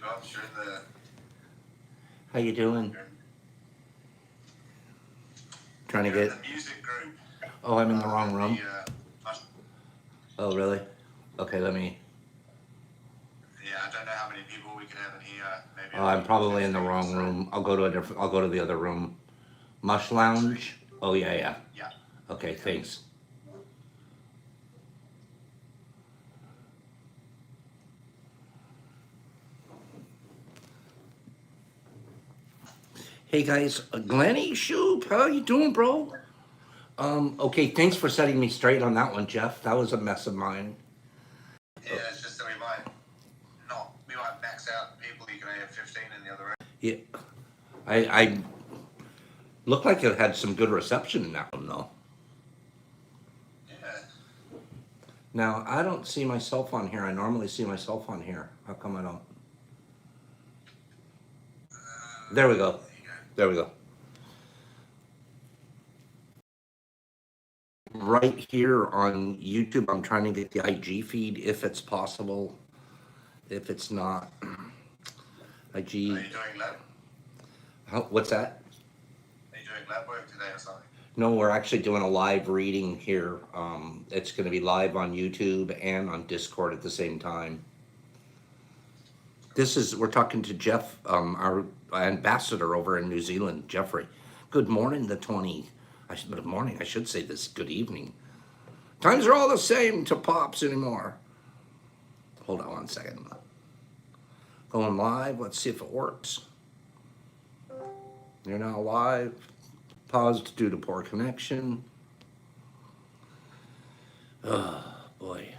Bobs. You're in the. How you doing? Trying to You're in get. the music group Oh, I'm in the rather wrong than room. the. Oh, really? Okay, let me. Yeah, I don't know how many people we can have in here. Maybe Oh, I'm about probably in the 15 or wrong so. room. I'll go to a different. I'll go to the other room. Mush Sweet. Lounge. Oh yeah, yeah. Yeah. Okay, Yeah. thanks. Hey guys, Glenny Shoop, how you doing, bro? Okay, thanks for setting me straight on that one, Jeff. That was a mess of mine. Yeah, it's just that we might max out people. You can only have 15 in the other room. Yeah, I looked like it had some good reception in that one though. Yeah. Now I don't see myself on here. I normally see myself on here. How come I don't? There we go. There you go. There we go. Right here on YouTube, I'm trying to get the IG feed if it's possible. If it's not, Are IG. you doing lab? What's that? Are you doing lab work today or something? No, we're actually doing a live reading here. It's going to be live on YouTube and on Discord at the same time. We're talking to Jeff, our ambassador over in New Zealand, Jeffrey. Good morning, good morning, I should say this, good evening. Times are all the same to Pops anymore. Hold on one second. Going live, let's see if it works. You're now live. Paused due to poor connection. Oh, boy.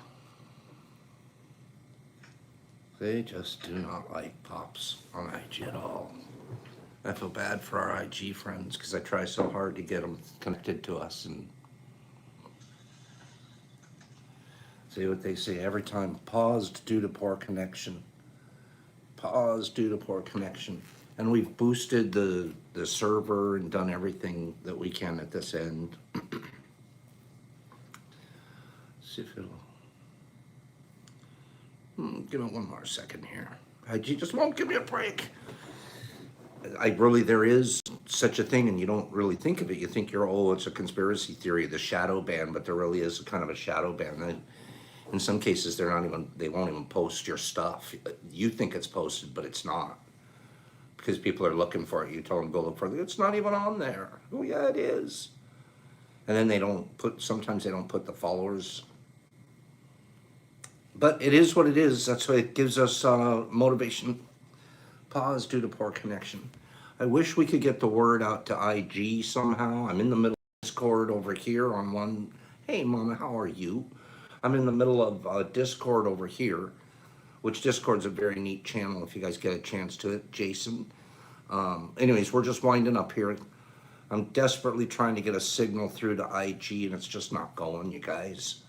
They just do not like Pops on IG at all. I feel bad for our IG friends because I try so hard to get them connected to us and see what they say every time. Paused due to poor connection. Paused due to poor connection. And we've boosted the server and done everything that we can at this end. See if it'll. Give it one more second here. IG just won't give me a break. There is such a thing, and you don't really think of it. You think it's a conspiracy theory, the shadow ban, but there really is kind of a shadow ban. And in some cases, they won't even post your stuff. You think it's posted, but it's not. Because people are looking for it. You tell them go look for it. It's not even on there. Oh yeah, it is. And then sometimes they don't put the followers. But it is what it is. That's why it gives us motivation. Pause due to poor connection. I wish we could get the word out to IG somehow. I'm in the middle of Discord over here on one. Hey, Mama, how are you? I'm in the middle of Discord over here, which Discord's a very neat channel if you guys get a chance to it. Jason. Anyways, we're just winding up here. I'm desperately trying to get a signal through to IG, and it's just not going, you guys.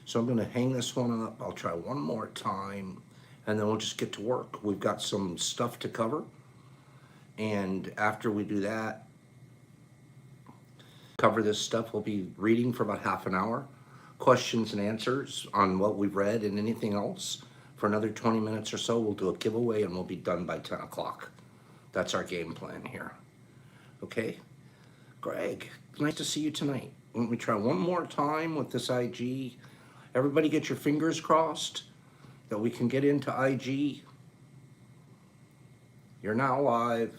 So I'm going to hang this one up. I'll try one more time, and then we'll just get to work. We've got some stuff to cover, and after we do that, cover this stuff, we'll be reading for about half an hour, questions and answers on what we've read and anything else. For another 20 minutes or so, we'll do a giveaway, and we'll be done by 10 o'clock. That's our game plan here. Okay? Greg, nice to see you tonight. Let me try one more time with this IG. Everybody get your fingers crossed that we can get into IG. You're now live.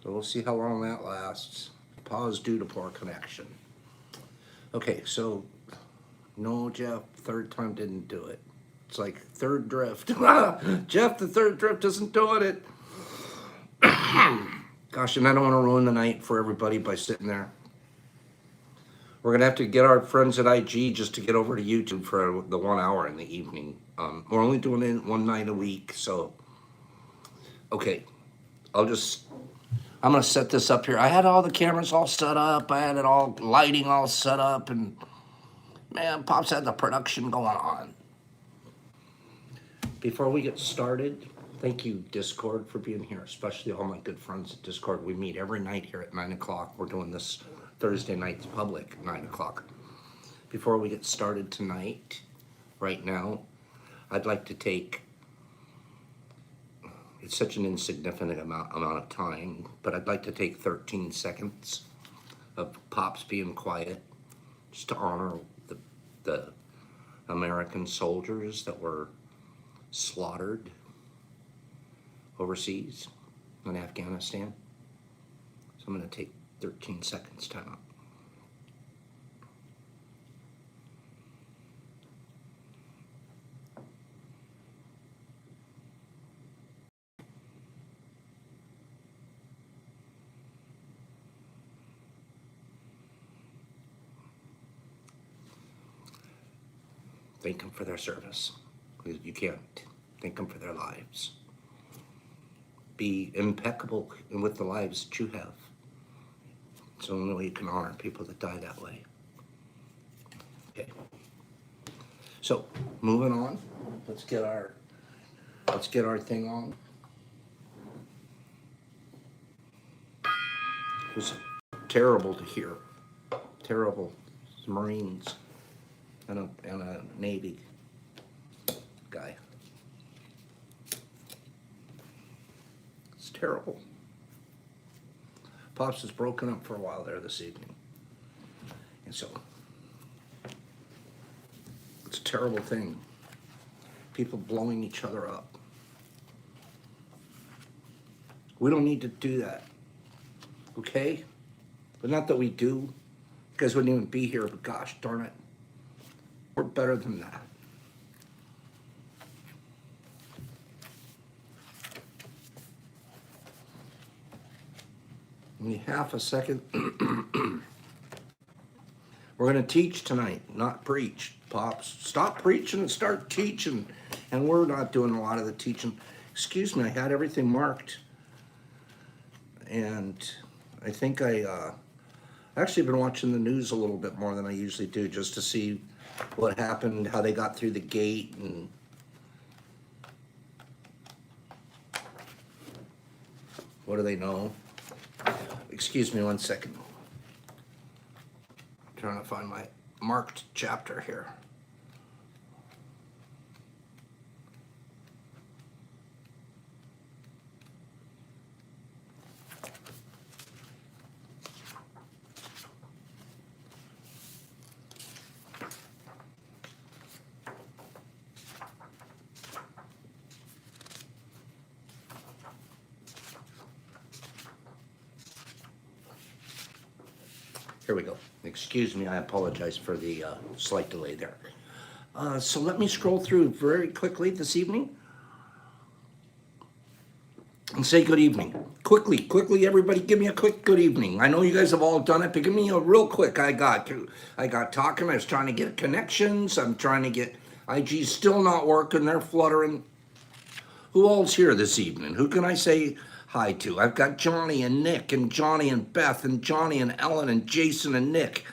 So we'll see how long that lasts. Pause due to poor connection. Okay, so no, Jeff, third time didn't do it. It's like third drift. Jeff, the third drift isn't doing it. Gosh, and I don't want to ruin the night for everybody by sitting there. We're going to have to get our friends at IG just to get over to YouTube for the 1 hour in the evening. We're only doing it one night a week, so. Okay, I'm going to set this up here. I had all the cameras all set up. I had it all, lighting all set up, and man, Pops had the production going on. Before we get started, thank you, Discord, for being here, especially all my good friends at Discord. We meet every night here at 9 o'clock. We're doing this Thursday night public, 9 o'clock. before we get started tonight, right now, I'd like to take, it's such an insignificant amount of time, but I'd like to take 13 seconds of Pops being quiet, just to honor the American soldiers that were slaughtered overseas in Afghanistan. So I'm going to take 13 seconds time out. Thank them for their service. You can't thank them for their lives. Be impeccable with the lives that you have. It's the only way you can honor people that die that way. Okay. So, moving on. Let's get our thing on. It was terrible to hear. Terrible. Marines and a Navy guy. It's terrible. Pops was broken up for a while there this evening. And so, it's a terrible thing. People blowing each other up. We don't need to do that. Okay? But not that we do. You guys wouldn't even be here, but gosh darn it. We're better than that. Only half a second. We're going to teach tonight, not preach. Pops, stop preaching and start teaching. And we're not doing a lot of the teaching. Excuse me, I had everything marked. And I think I actually been watching the news a little bit more than I usually do, just to see what happened, how they got through the gate, and what do they know? Excuse me one second. I'm trying to find my marked chapter here. Here we go. Excuse me, I apologize for the slight delay there. So let me scroll through very quickly this evening and say good evening. Quickly, everybody give me a quick good evening. I know you guys have all done it, but give me a real quick. I got talking, I was trying to get connections, I'm trying to get, IG's still not working, they're fluttering. Who all's here this evening? Who can I say hi to? I've got Johnny and Nick and Johnny and Beth and Johnny and Ellen and Jason and Nick.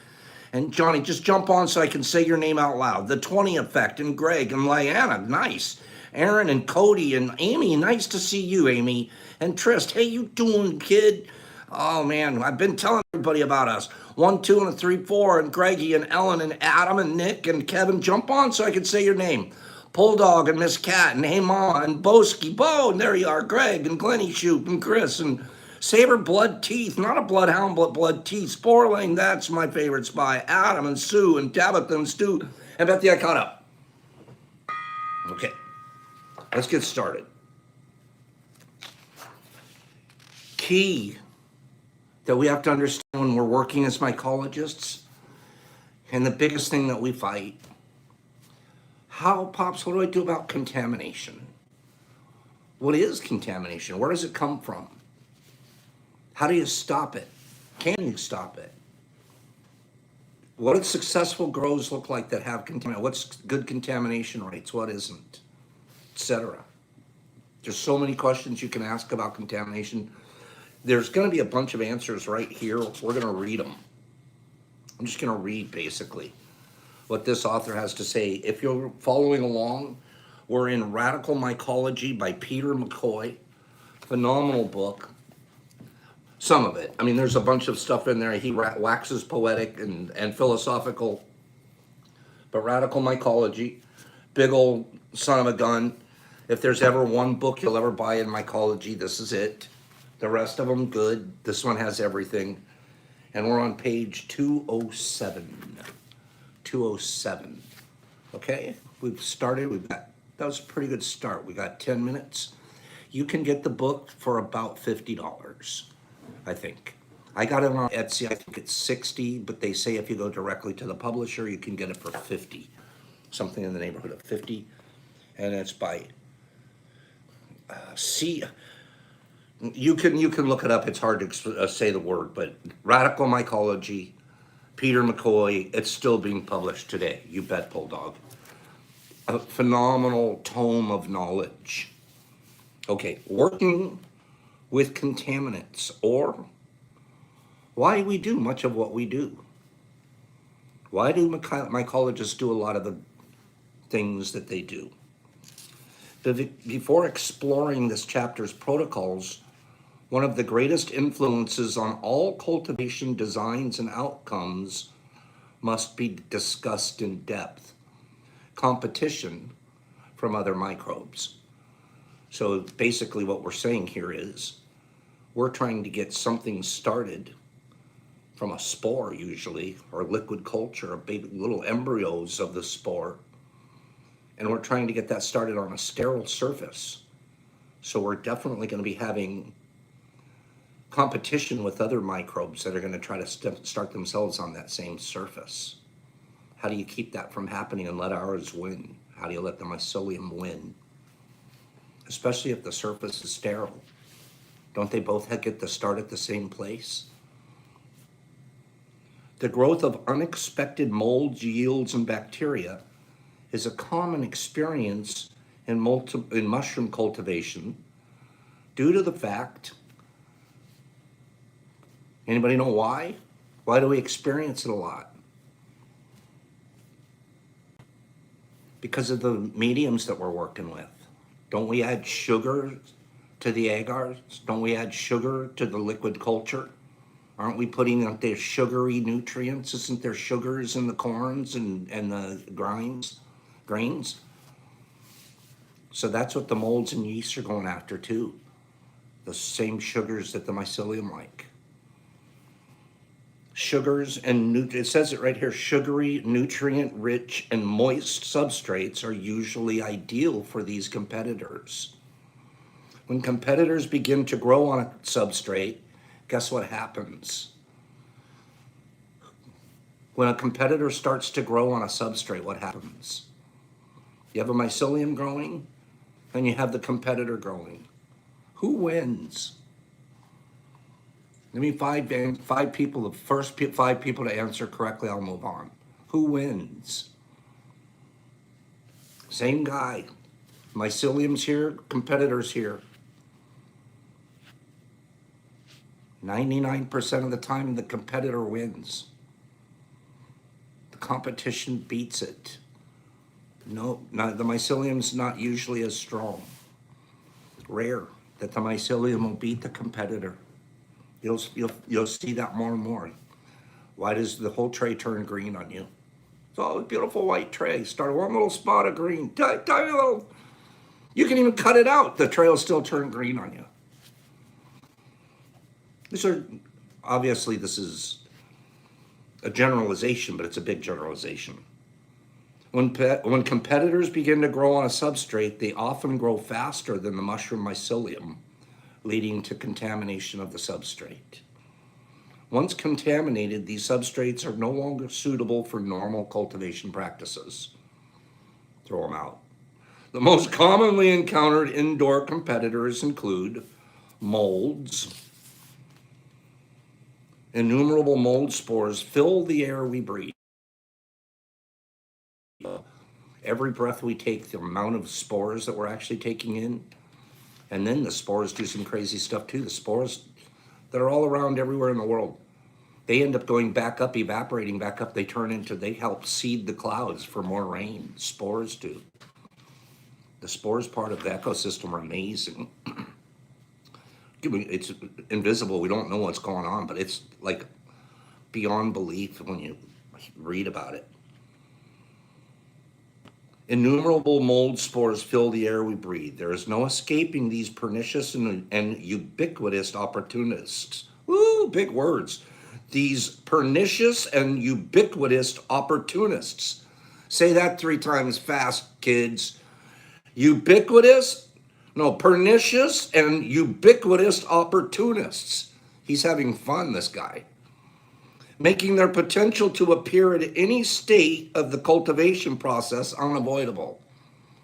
And Johnny, just jump on so I can say your name out loud. The 20 Effect and Greg and Lyanna, nice. Aaron and Cody and Amy, nice to see you, Amy. And Trist, hey, you doing, kid? Oh, man, I've been telling everybody about us. 1, 2, and a 3, 4, and Greggy and Ellen and Adam and Nick and Kevin, jump on so I can say your name. Bulldog and Miss Cat and Hey Ma and Boski, Bo, and there you are, Greg and Glenny Shoop and Chris and Saber Blood Teeth, not a bloodhound, but Blood Teeth. Sporling, that's my favorite spy. Adam and Sue and Tabitha and Stu and Bethy, I caught up. Okay, let's get started. Key that we have to understand when we're working as mycologists, and the biggest thing that we fight, Pops, what do I do about contamination? What is contamination? Where does it come from? How do you stop it? Can you stop it? What do successful grows look like that have contamination? What's good contamination rates? What isn't? Etc. There's so many questions you can ask about contamination. There's going to be a bunch of answers right here. We're going to read them. I'm just going to read basically what this author has to say. If you're following along, we're in Radical Mycology by Peter McCoy. Phenomenal book. Some of it. I mean, there's a bunch of stuff in there. He waxes poetic and philosophical But Radical Mycology, big old son of a gun. If there's ever one book you'll ever buy in mycology, this is it. The rest of them, good. This one has everything. And we're on page 207. 207. Okay, we've started. That was a pretty good start. We got 10 minutes. You can get the book for about $50, I think. I got it on Etsy. I think it's 60, but they say if you go directly to the publisher, you can get it for 50. Something in the neighborhood of 50. And it's by C. You can look it up. It's hard to say the word, but Radical Mycology, Peter McCoy. It's still being published today. You bet, Bulldog. A phenomenal tome of knowledge. Okay, working with contaminants, or why we do much of what we do. Why do mycologists do a lot of the things that they do? Before exploring this chapter's protocols, one of the greatest influences on all cultivation designs and outcomes must be discussed in depth. Competition from other microbes. So basically what we're saying here is we're trying to get something started from a spore usually, or liquid culture, or baby little embryos of the spore. And we're trying to get that started on a sterile surface. So we're definitely going to be having competition with other microbes that are going to try to start themselves on that same surface. How do you keep that from happening and let ours win? How do you let the mycelium win? Especially if the surface is sterile. Don't they both get to start at the same place? The growth of unexpected molds, yields, and bacteria is a common experience in mushroom cultivation due to the fact, anybody know why? Why do we experience it a lot? Because of the mediums that we're working with. Don't we add sugar to the agars? Don't we add sugar to the liquid culture? Aren't we putting out there sugary nutrients? Isn't there sugars in the corns and the grains? So that's what the molds and yeasts are going after too. The same sugars that the mycelium like. Sugars and it says it right here, sugary, nutrient-rich, and moist substrates are usually ideal for these competitors. When competitors begin to grow on a substrate, guess what happens? When a competitor starts to grow on a substrate, what happens? You have a mycelium growing, and you have the competitor growing. Who wins? Give me five people, the first 5 people to answer correctly, I'll move on. Who wins? Same guy. Mycelium's here, competitors here. 99% of the time, the competitor wins. The competition beats it. No, the mycelium's not usually as strong. Rare that the mycelium will beat the competitor. You'll see that more and more. Why does the whole tray turn green on you? It's all a beautiful white tray. Start one little spot of green, tiny little. You can even cut it out. The tray will still turn green on you. Obviously this is a generalization, but it's a big generalization. When competitors begin to grow on a substrate, they often grow faster than the mushroom mycelium, leading to contamination of the substrate. Once contaminated, these substrates are no longer suitable for normal cultivation practices. Throw them out. The most commonly encountered indoor competitors include molds. Innumerable mold spores fill the air we breathe. Every breath we take, the amount of spores that we're actually taking in, and then the spores do some crazy stuff too. The spores that are all around everywhere in the world, they end up going back up, evaporating back up. They help seed the clouds for more rain. Spores do. The spores part of the ecosystem are amazing. It's invisible. We don't know what's going on, but it's like beyond belief when you read about it. Innumerable mold spores fill the air we breathe. There is no escaping these pernicious and ubiquitous opportunists. Woo, big words. These pernicious and ubiquitous opportunists. Say that 3 times fast, kids. Ubiquitous, no, pernicious and ubiquitous opportunists. He's having fun, this guy. Making their potential to appear at any state of the cultivation process unavoidable.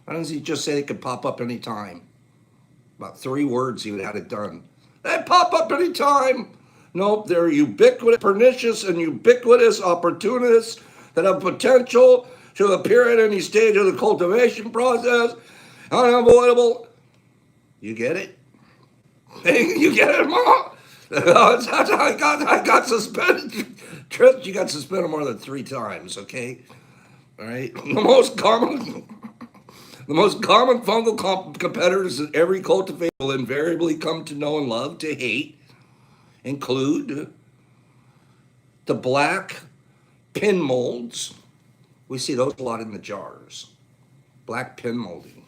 Why doesn't he just say they could pop up anytime? About 3 words, he would have had it done. They pop up anytime. Nope, they're ubiquitous, pernicious, and ubiquitous opportunists that have potential to appear at any stage of the cultivation process. Unavoidable. You get it? Hey, you get it, Mom? I got suspended. Trish, you got suspended more than 3 times, okay? All right? The most common fungal competitors that every cultivator will invariably come to know and love to hate include the black pin molds. We see those a lot in the jars. Black pin molding.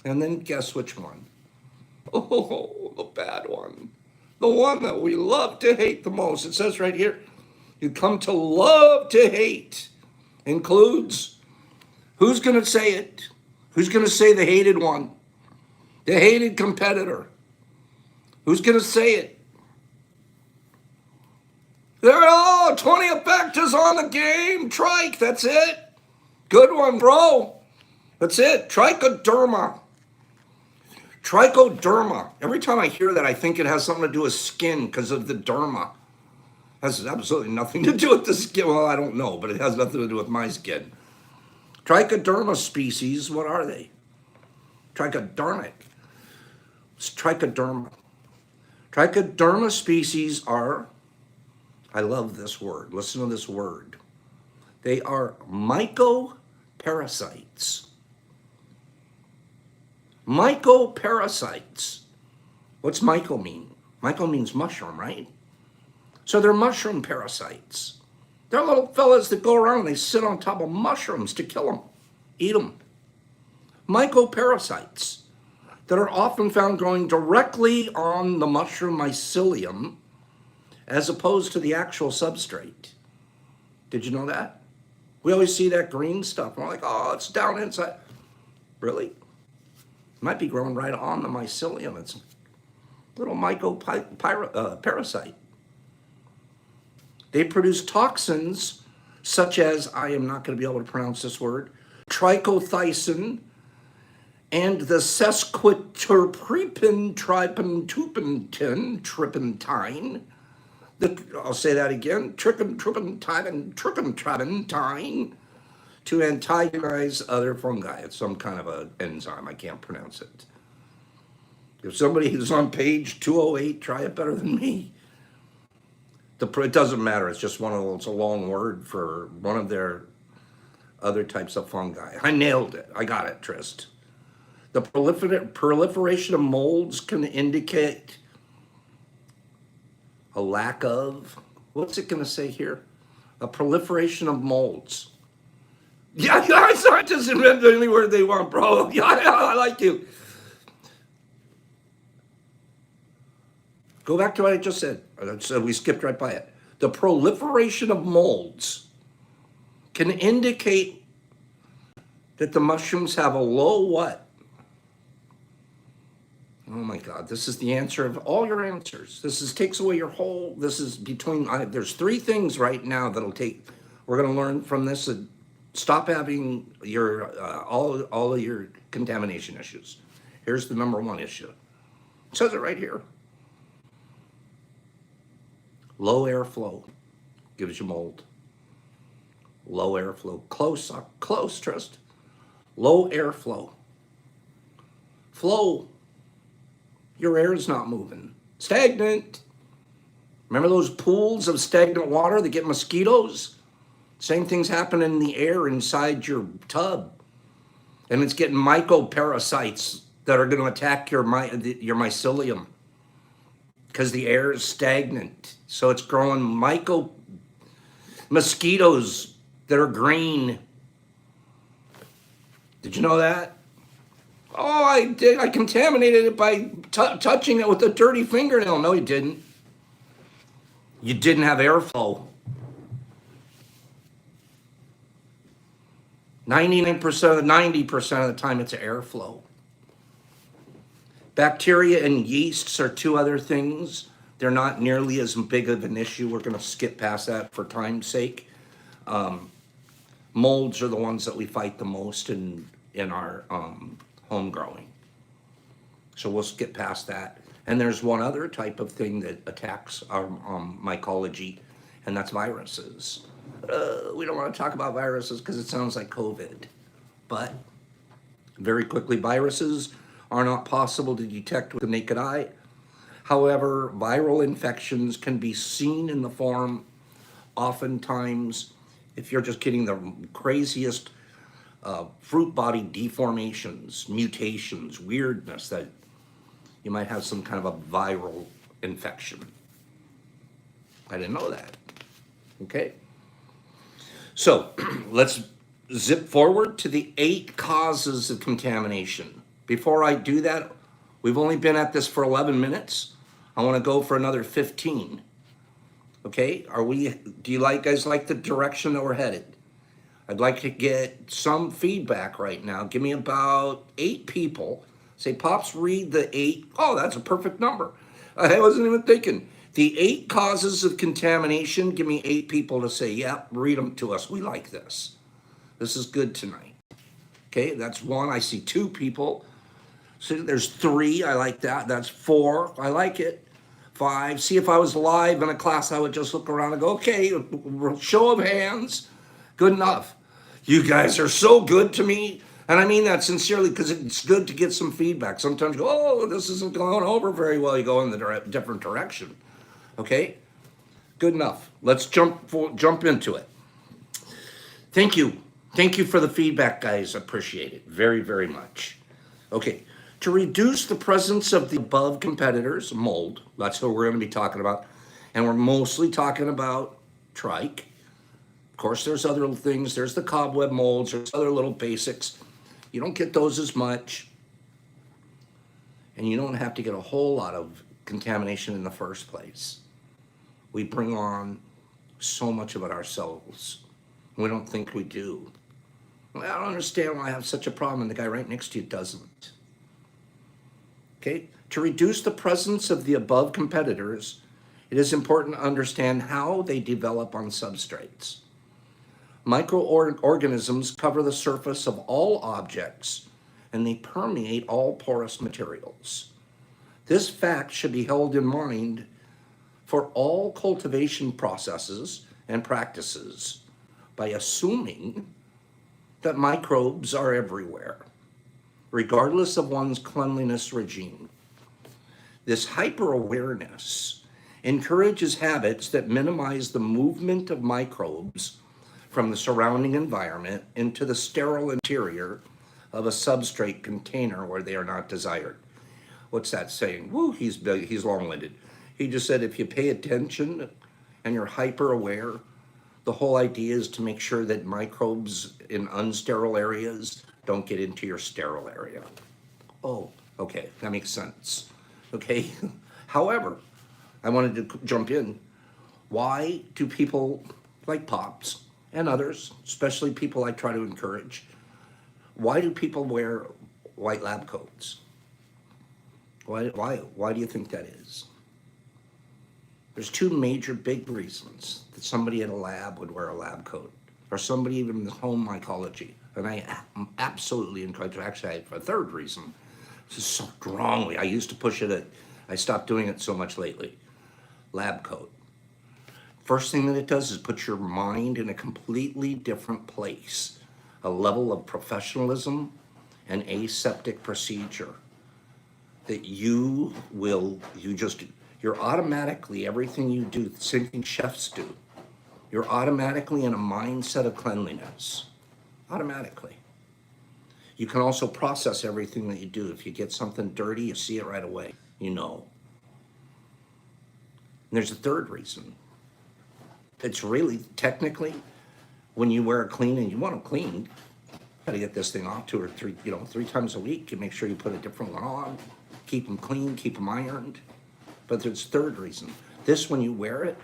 And then guess which one? Oh, the bad one. The one that we love to hate the most. It says right here, you come to love to hate. Includes, who's going to say it? Who's going to say the hated one? The hated competitor. Who's going to say it? There are 20 effectors on the game. Trike, that's it. Good one, bro. That's it. Trichoderma. Trichoderma. Every time I hear that, I think it has something to do with skin because of the derma. Has absolutely nothing to do with the skin. Well, I don't know, but it has nothing to do with my skin. Trichoderma species, what are they? Trichodermic. It's trichoderma. Trichoderma species are, I love this word. Listen to this word. They are mycoparasites. Mycoparasites. What's myco mean? Myco means mushroom, right? So they're mushroom parasites. They're little fellas that go around and they sit on top of mushrooms to kill them, eat them. Mycoparasites that are often found growing directly on the mushroom mycelium as opposed to the actual substrate. Did you know that? We always see that green stuff. And we're like, oh, it's down inside. Really? It might be growing right on the mycelium. It's a little mycoparasite. They produce toxins such as, I am not going to be able to pronounce this word, trichothysin and the sesquiterpene tripentine. I'll say that again, tripentine to antagonize other fungi. It's some kind of an enzyme. I can't pronounce it. If somebody is on page 208, try it better than me. It doesn't matter. It's just it's a long word for one of their other types of fungi. I nailed it. I got it, Trist. The proliferation of molds can indicate a lack of, what's it going to say here? A proliferation of molds. Yeah, scientists invent any word they want, bro. Yeah, I like you. Go back to what I just said. So we skipped right by it. The proliferation of molds can indicate that the mushrooms have a low what? Oh my God, this is the answer of all your answers. Takes away your whole, there's 3 things right now that'll take, we're gonna learn from this. Stop having your, all of your contamination issues. Here's the number 1 issue. It says it right here. Low airflow gives you mold. Low airflow. Close, Trust. Low airflow. Flow. Your air is not moving. Stagnant. Remember those pools of stagnant water that get mosquitoes? Same things happen in the air inside your tub. And it's getting mycoparasites that are going to attack your mycelium because the air is stagnant. So it's growing mosquitoes that are green. Did you know that? Oh, I did. I contaminated it by touching it with a dirty fingernail. No, you didn't. You didn't have airflow. 99% of the 90% of the time, it's airflow. Bacteria and yeasts are two other things. They're not nearly as big of an issue. We're going to skip past that for time's sake. Molds are the ones that we fight the most in our home growing. So we'll skip past that. And there's one other type of thing that attacks our mycology, and that's viruses. We don't want to talk about viruses because it sounds like COVID. But very quickly, viruses are not possible to detect with the naked eye. However, viral infections can be seen in the form, oftentimes, if you're just getting the craziest fruit body deformations, mutations, weirdness, that you might have some kind of a viral infection. I didn't know that. Okay. So let's zip forward to the 8 causes of contamination. Before I do that, we've only been at this for 11 minutes. I want to go for another 15. Okay, do you guys like the direction that we're headed? I'd like to get some feedback right now. Give me about 8 people. Say, Pops, read the 8. Oh, that's a perfect number. I wasn't even thinking. The 8 causes of contamination. Give me 8 people to say, yeah, read them to us. We like this. This is good tonight. Okay, that's 1. I see 2 people. So there's 3. I like that. That's 4. I like it. 5. See, if I was live in a class, I would just look around and go, okay, show of hands. Good enough. You guys are so good to me. And I mean that sincerely because it's good to get some feedback. Sometimes you go, oh, this isn't going over very well. You go in the different direction. Okay? Good enough. Let's jump into it. Thank you. Thank you for the feedback, guys. Appreciate it very, very much. Okay. To reduce the presence of the above competitors, mold, that's what we're going to be talking about. And we're mostly talking about trike. Of course, there's other things. There's the cobweb molds. There's other little basics. You don't get those as much. And you don't have to get a whole lot of contamination in the first place. We bring on so much of it ourselves. We don't think we do. I don't understand why I have such a problem and the guy right next to you doesn't. Okay, to reduce the presence of the above competitors, it is important to understand how they develop on substrates. Microorganisms cover the surface of all objects and they permeate all porous materials. This fact should be held in mind for all cultivation processes and practices by assuming that microbes are everywhere, regardless of one's cleanliness regime. This hyper-awareness encourages habits that minimize the movement of microbes from the surrounding environment into the sterile interior of a substrate container where they are not desired. What's that saying? Woo, he's big, he's long-winded. He just said if you pay attention and you're hyper-aware, the whole idea is to make sure that microbes in unsterile areas don't get into your sterile area. Oh, okay, that makes sense. Okay, however, I wanted to jump in. Why do people like Pops and others, especially people I try to encourage, why do people wear white lab coats? Why do you think that is? There's 2 major big reasons that somebody in a lab would wear a lab coat, or somebody even in the home mycology. And I absolutely encourage, actually I have a third reason. This is so strongly, I used to push it, I stopped doing it so much lately. Lab coat. First thing that it does is put your mind in a completely different place, a level of professionalism and aseptic procedure that you're automatically, everything you do, the same thing chefs do, you're automatically in a mindset of cleanliness, automatically. You can also process everything that you do. If you get something dirty, you see it right away, you know. And there's a third reason. It's really, technically, when you wear it clean and you want to clean, Got to get this thing off 2 or 3, 3 times a week. You make sure you put a different one on. Keep them clean, keep them ironed. But there's third reason. This, when you wear it,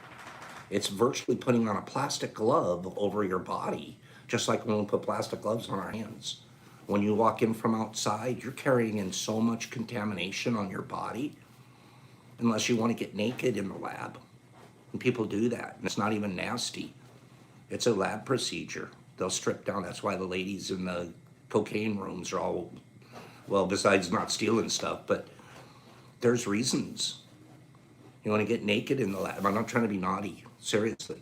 it's virtually putting on a plastic glove over your body, just like when we put plastic gloves on our hands. When you walk in from outside, you're carrying in so much contamination on your body, unless you want to get naked in the lab. And people do that, and it's not even nasty. It's a lab procedure. They'll strip down. That's why the ladies in the cocaine rooms are all, well, besides not stealing stuff, but there's reasons. You want to get naked in the lab. I'm not trying to be naughty, seriously.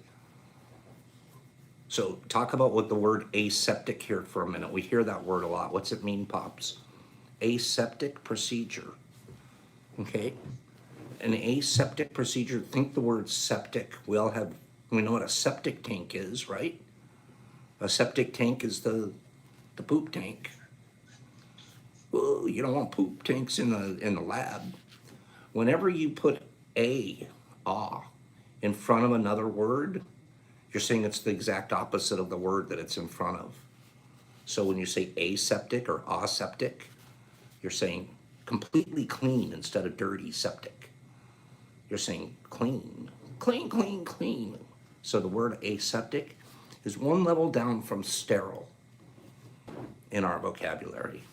So talk about what the word aseptic here for a minute. We hear that word a lot. What's it mean, Pops? Aseptic procedure. Okay? An aseptic procedure, think the word septic. We know what a septic tank is, right? A septic tank is the poop tank. Well, you don't want poop tanks in the lab. Whenever you put in front of another word, you're saying it's the exact opposite of the word that it's in front of. So when you say aseptic or aseptic, you're saying completely clean instead of dirty septic. You're saying clean, clean, clean, clean. So the word aseptic is one level down from sterile in our vocabulary.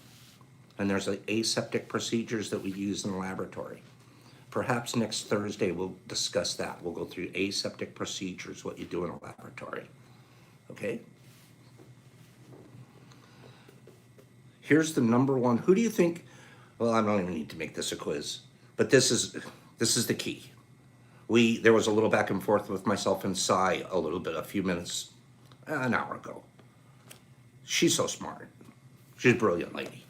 And there's aseptic procedures that we use in the laboratory. Perhaps next Thursday we'll discuss that. We'll go through aseptic procedures, what you do in a laboratory. Okay? Here's the number one. Who do you think? Well, I don't even need to make this a quiz, but this is the key. There was a little back and forth with myself and Cy a few minutes, an hour ago. She's so smart. She's a brilliant lady.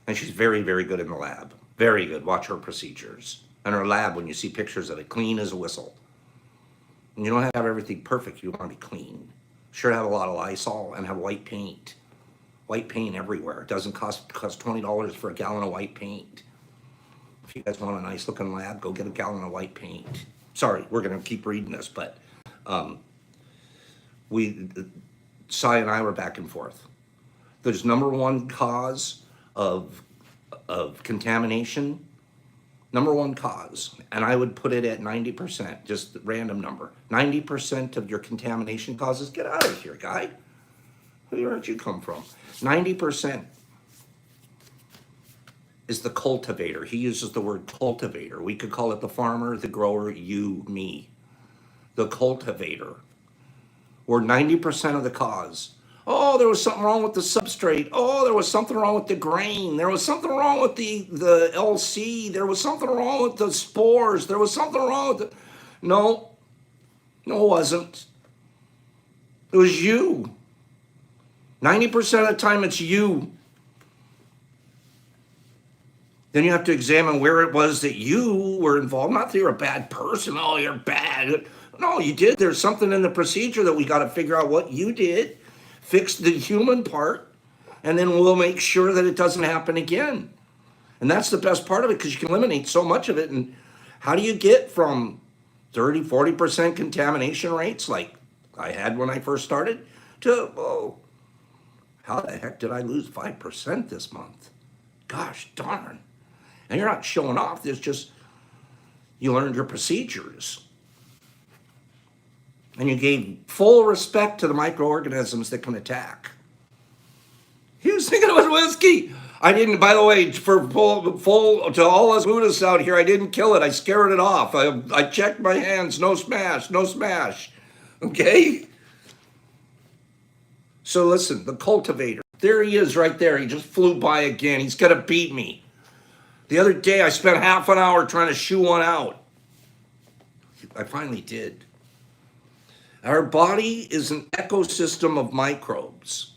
And she's very, very good in the lab. Very good. Watch her procedures. And her lab, when you see pictures of it, clean as a whistle. And you don't have to have everything perfect. You want to be clean. Sure, have a lot of Lysol and have white paint. White paint everywhere. It doesn't cost $20 for a gallon of white paint. If you guys want a nice looking lab, go get a gallon of white paint. Sorry, we're going to keep reading this, but Cy and I were back and forth. There's number one cause of contamination. Number one cause, and I would put it at 90%, just random number. 90% of your contamination causes, get out of here, guy. Where did you come from? 90% is the cultivator. He uses the word cultivator. We could call it the farmer, the grower, you, me. The cultivator. We're 90% of the cause. Oh, there was something wrong with the substrate. Oh, there was something wrong with the grain. There was something wrong with the LC. There was something wrong with the spores. There was something wrong with the... No, it wasn't. It was you. 90% of the time, it's you. Then you have to examine where it was that you were involved. Not that you're a bad person. Oh, you're bad. No, you did. There's something in the procedure that we got to figure out what you did. Fix the human part, and then we'll make sure that it doesn't happen again. And that's the best part of it, because you can eliminate so much of it. And how do you get from 30, 40% contamination rates like I had when I first started to, oh, how the heck did I lose 5% this month? Gosh darn. And you're not showing off. There's just, you learned your procedures. And you gave full respect to the microorganisms that can attack. He was thinking it was whiskey. I didn't, by the way, for full to all us Buddhists out here, I didn't kill it. I scared it off. I checked my hands. No smash, no smash. Okay? So listen, the cultivator. There he is right there. He just flew by again. He's going to beat me. The other day, I spent half an hour trying to shoo one out. I finally did. Our body is an ecosystem of microbes.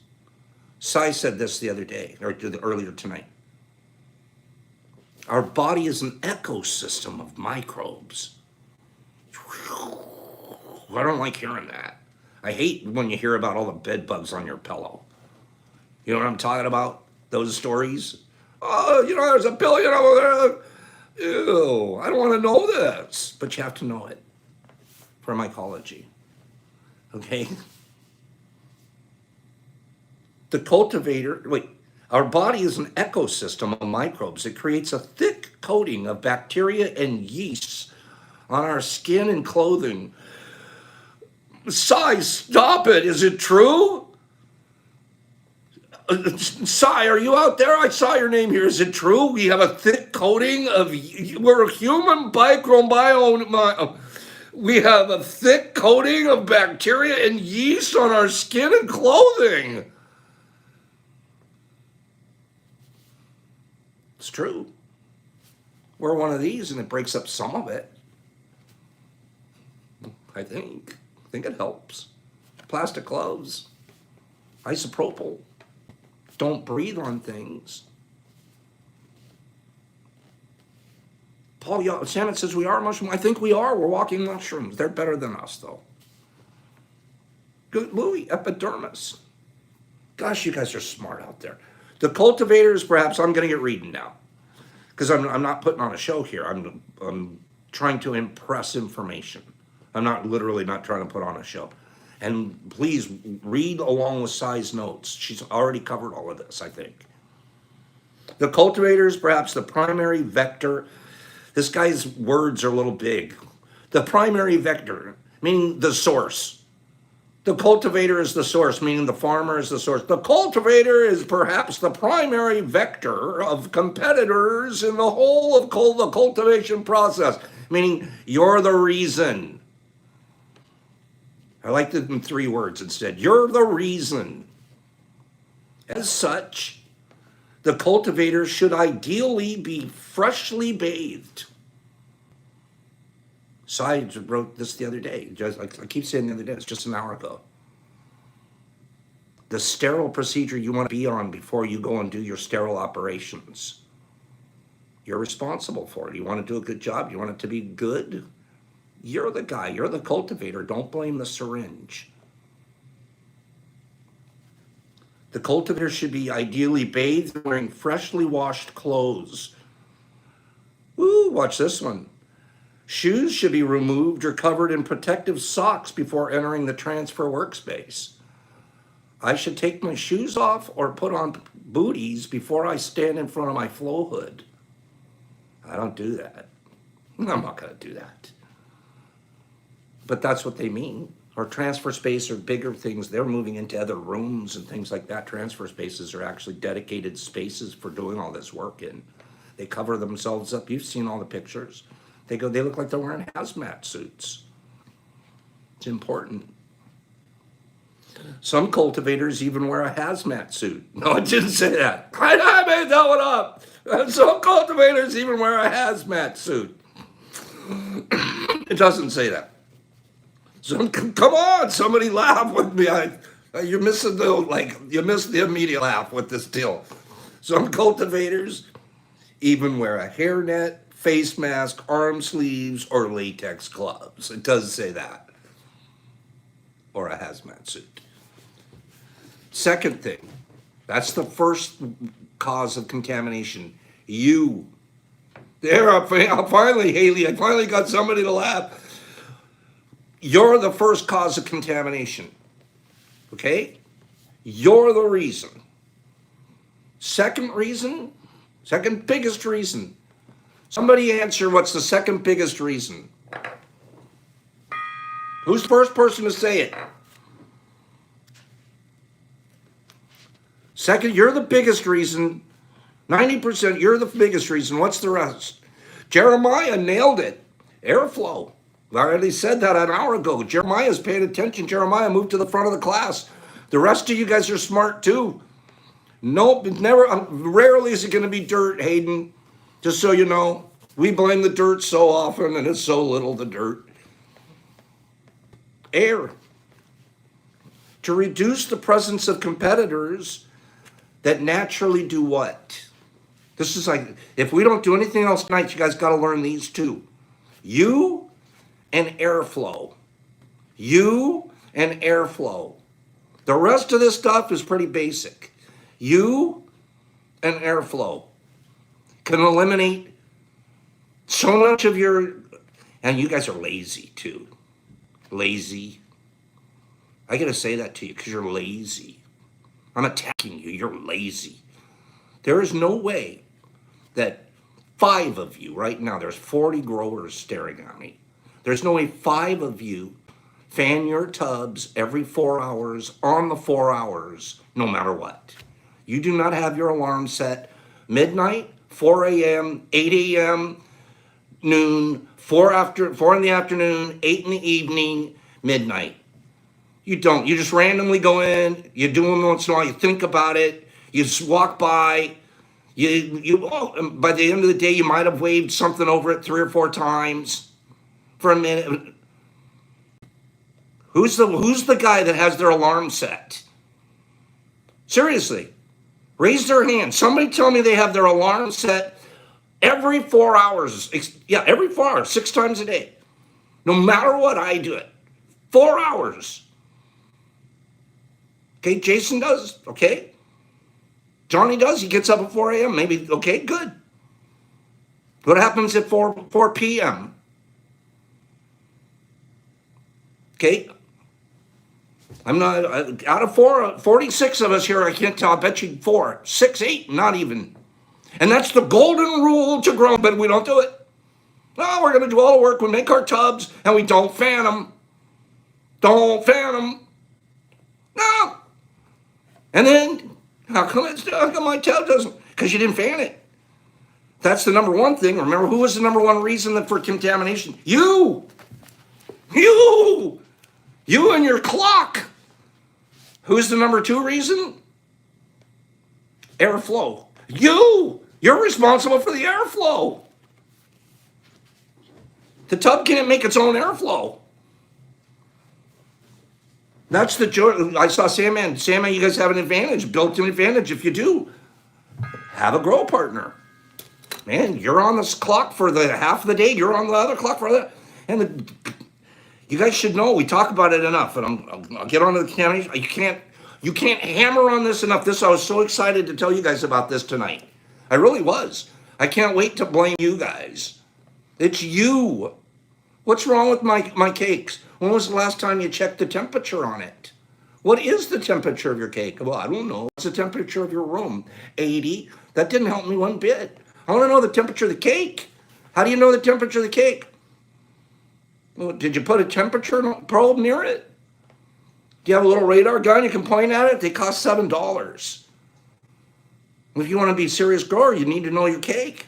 Cy said this the other day, or earlier tonight. Our body is an ecosystem of microbes. I don't like hearing that. I hate when you hear about all the bed bugs on your pillow. You know what I'm talking about? Those stories? Oh, there's a billion over there. Ew, I don't want to know this. But you have to know it for mycology. Okay? The cultivator, wait, our body is an ecosystem of microbes. It creates a thick coating of bacteria and yeasts on our skin and clothing. Sai, stop it. Is it true? Sai, are you out there? I saw your name here. Is it true? We have a thick coating of, we're a human microbiome. We have a thick coating of bacteria and yeast on our skin and clothing. It's true. We're one of these and it breaks up some of it. I think it helps. Plastic gloves, isopropyl. Don't breathe on things. Paul Shannon says we are mushroom. I think we are. We're walking mushrooms. They're better than us, though. Good, Louis, epidermis. Gosh, you guys are smart out there. The cultivators, perhaps I'm going to get reading now, because I'm not putting on a show here. I'm trying to impress information. I'm literally not trying to put on a show. And please read along with Sai's notes. She's already covered all of this, I think. The cultivator is perhaps the primary vector. This guy's words are a little big. The primary vector, meaning the source. The cultivator is the source, meaning the farmer is the source. The cultivator is perhaps the primary vector of competitors in the whole of the cultivation process, meaning you're the reason. I like it in 3 words instead. You're the reason. As such, the cultivator should ideally be freshly bathed. So I wrote this the other day. I keep saying the other day. It's just an hour ago. The sterile procedure you want to be on before you go and do your sterile operations. You're responsible for it. You want to do a good job. You want it to be good. You're the guy. You're the cultivator. Don't blame the syringe. The cultivator should be ideally bathed, wearing freshly washed clothes. Ooh, watch this one. Shoes should be removed or covered in protective socks before entering the transfer workspace. I should take my shoes off or put on booties before I stand in front of my flow hood. I don't do that. I'm not going to do that. But that's what they mean. Or transfer space or bigger things. They're moving into other rooms and things like that. Transfer spaces are actually dedicated spaces for doing all this work in. They cover themselves up. You've seen all the pictures. They look like they're wearing hazmat suits. It's important. Some cultivators even wear a hazmat suit. No, I didn't say that. I made that one up. Some cultivators even wear a hazmat suit. It doesn't say that. So, come on, somebody laugh with me. You missed the immediate laugh with this deal. Some cultivators even wear a hairnet, face mask, arm sleeves, or latex gloves. It does say that. Or a hazmat suit. Second thing, that's the first cause of contamination. You. There, finally, Haley, I finally got somebody to laugh. You're the first cause of contamination. Okay? You're the reason. Second reason, second biggest reason. Somebody answer what's the second biggest reason. Who's the first person to say it? Second, you're the biggest reason. 90%, you're the biggest reason. What's the rest? Jeremiah nailed it. Airflow. I already said that an hour ago. Jeremiah's paying attention. Jeremiah moved to the front of the class. The rest of you guys are smart too. Nope, rarely is it going to be dirt, Hayden. Just so you know, we blame the dirt so often and it's so little the dirt. Air. To reduce the presence of competitors that naturally do what? This is like, if we don't do anything else tonight, you guys got to learn these two. You and airflow. You and airflow. The rest of this stuff is pretty basic. You and airflow can eliminate so much of your, and you guys are lazy too. Lazy. I gotta say that to you because you're lazy. I'm attacking you. You're lazy. There is no way that 5 of you right now, there's 40 growers staring at me. There's no way 5 of you fan your tubs every 4 hours on the 4 hours, no matter what. You do not have your alarm set midnight, 4 a.m., 8 a.m., noon, 4 in the afternoon, 8 in the evening, midnight. You don't. You just randomly go in. You do them once in a while. You think about it. You just walk by. By the end of the day, you might have waved something over it 3 or 4 times for a minute. Who's the guy that has their alarm set? Seriously, raise their hand. Somebody tell me they have their alarm set every 4 hours. Yeah, every 4 hours, 6 times a day. No matter what, I do it. 4 hours. Okay, Jason does. Okay. Johnny does. He gets up at 4 a.m. Maybe, okay, good. What happens at 4 p.m.? Okay. I'm not, out of 46 of us here, I can't tell. I bet you 4, 6, 8, not even. And that's the golden rule to grow, but we don't do it. No, we're going to do all the work. We make our tubs and we don't fan them. Don't fan them. No. And then, how come my tub doesn't? Because you didn't fan it. That's the number one thing. Remember, who was the number one reason for contamination? You and your clock. Who's the number 2 reason? Airflow. You're responsible for the airflow. The tub can't make its own airflow. That's the joy. I saw Sandman, you guys have an advantage, built-in advantage. If you do, have a grow partner. Man, you're on this clock for the half of the day. You're on the other clock for that. And you guys should know, we talk about it enough. And I'll get on to the contamination. You can't hammer on this enough. I was so excited to tell you guys about this tonight. I really was. I can't wait to blame you guys. It's you. What's wrong with my cakes? When was the last time you checked the temperature on it? What is the temperature of your cake? Well, I don't know. What's the temperature of your room? 80. That didn't help me one bit. I want to know the temperature of the cake. How do you know the temperature of the cake? Well, did you put a temperature probe near it? Do you have a little radar gun you can point at it? They cost $7. If you want to be a serious grower, you need to know your cake.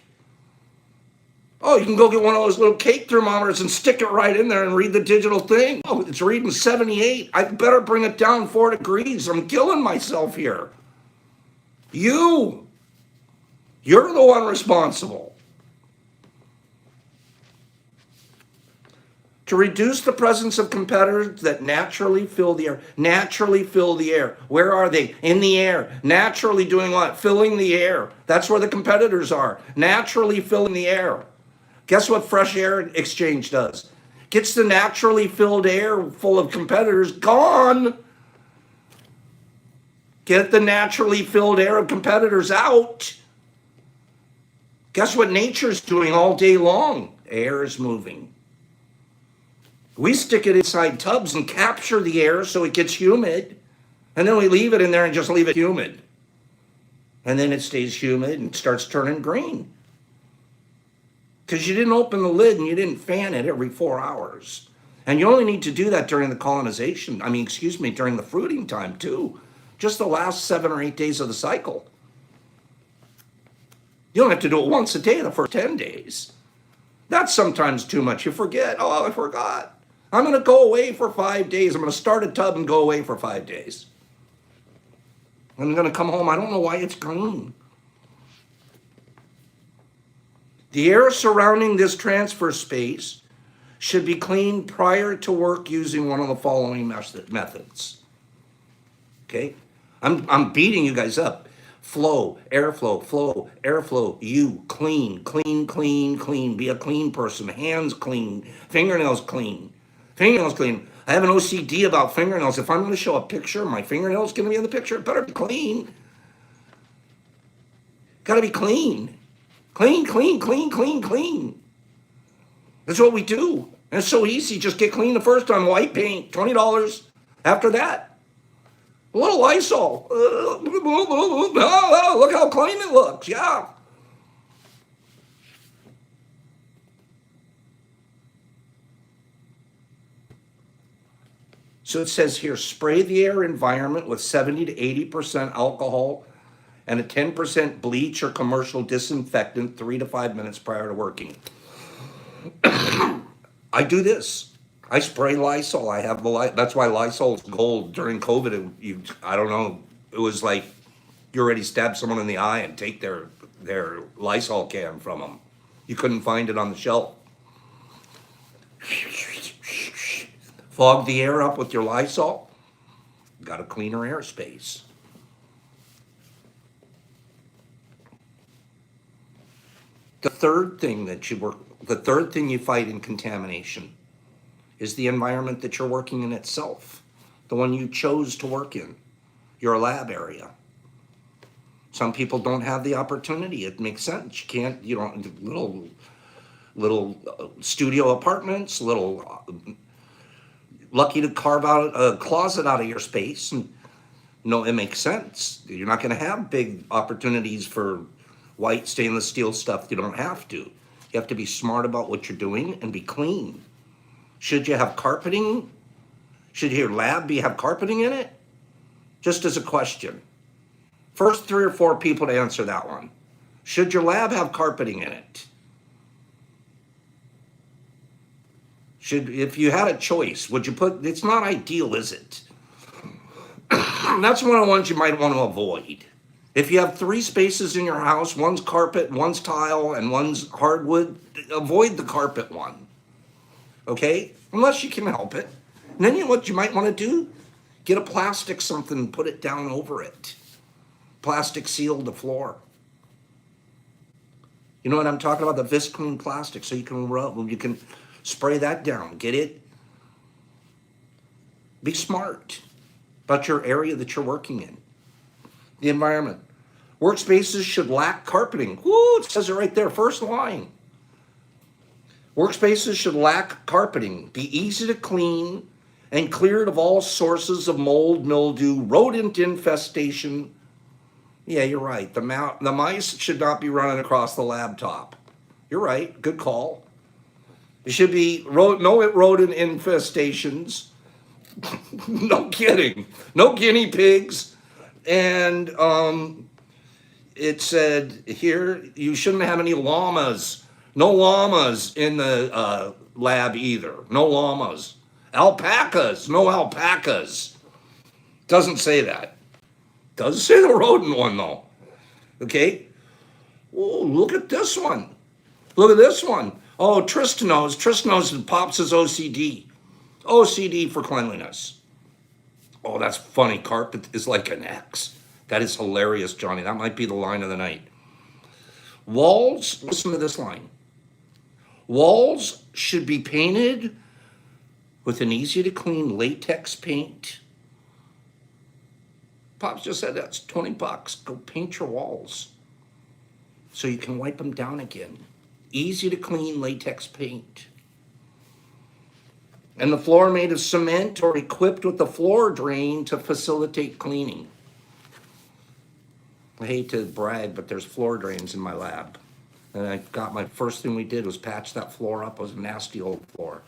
Oh, you can go get one of those little cake thermometers and stick it right in there and read the digital thing. Oh, it's reading 78. I better bring it down 4 degrees. I'm killing myself here. You're the one responsible. To reduce the presence of competitors that naturally fill the air. Naturally fill the air. Where are they? In the air. Naturally doing what? Filling the air. That's where the competitors are. Naturally filling the air. Guess what Fresh Air Exchange does? Gets the naturally filled air full of competitors gone. Get the naturally filled air of competitors out. Guess what nature's doing all day long? Air is moving. We stick it inside tubs and capture the air so it gets humid. And then we leave it in there and just leave it humid. And then it stays humid and starts turning green. Because you didn't open the lid and you didn't fan it every 4 hours. And you only need to do that during the during the fruiting time too. Just the last 7 or 8 days of the cycle. You don't have to do it once a day the first 10 days. That's sometimes too much. You forget. Oh, I forgot. I'm going to go away for 5 days. I'm going to start a tub and go away for 5 days. I'm going to come home. I don't know why it's green. The air surrounding this transfer space should be cleaned prior to work using one of the following methods. Okay? I'm beating you guys up. Flow, airflow, flow, airflow. You clean, clean, clean, clean. Be a clean person. Hands clean. Fingernails clean. Fingernails clean. I have an OCD about fingernails. If I'm going to show a picture, my fingernails going to be in the picture. It better be clean. Got to be clean. Clean, clean, clean, clean, clean. That's what we do. And it's so easy. Just get clean the first time. White paint, $20. After that, A little Lysol. Look how clean it looks. Yeah. So it says here, spray the air environment with 70 to 80% alcohol and a 10% bleach or commercial disinfectant 3 to 5 minutes prior to working. I do this. I spray Lysol. I have the that's why Lysol's gold during COVID. I don't know. It was like you already stabbed someone in the eye and take their Lysol can from them. You couldn't find it on the shelf. Fog the air up with your Lysol. Got a cleaner airspace. The third thing you fight in contamination is the environment that you're working in itself, the one you chose to work in, your lab area. Some people don't have the opportunity. It makes sense. You don't, little studio apartments, lucky to carve out a closet out of your space. And no, it makes sense. You're not going to have big opportunities for white stainless steel stuff. You don't have to. You have to be smart about what you're doing and be clean. Should you have carpeting? Should your lab have carpeting in it? Just as a question. First 3 or 4 people to answer that one. Should your lab have carpeting in it? If you had a choice, would you put, it's not ideal, is it? That's one of the ones you might want to avoid. If you have 3 spaces in your house, one's carpet, one's tile, and one's hardwood, avoid the carpet one. Okay? Unless you can help it. And then what you might want to do? Get a plastic something, put it down over it. Plastic seal the floor. You know what I'm talking about? The Visclean plastic, so you can spray that down. Get it? Be smart about your area that you're working in. The environment. Workspaces should lack carpeting. Woo, it says it right there, first line. Workspaces should lack carpeting, be easy to clean, and cleared of all sources of mold, mildew, rodent infestation. Yeah, you're right. The mice should not be running across the laptop. You're right. Good call. It should be no rodent infestations. No kidding. No guinea pigs. And it said here, you shouldn't have any llamas. No llamas in the lab either. No llamas. Alpacas. No alpacas. Doesn't say that. Doesn't say the rodent one though. Okay? Oh, look at this one. Look at this one. Oh, Tristanos. Tristanos pops his OCD. OCD for cleanliness. Oh, that's funny. Carpet is like an X. That is hilarious, Johnny. That might be the line of the night. Walls, listen to this line. Walls should be painted with an easy to clean latex paint. Pops just said that's $20. Go paint your walls so you can wipe them down again. Easy to clean latex paint. And the floor made of cement or equipped with a floor drain to facilitate cleaning. I hate to brag, but there's floor drains in my lab. And my first thing we did was patch that floor up. It was a nasty old floor.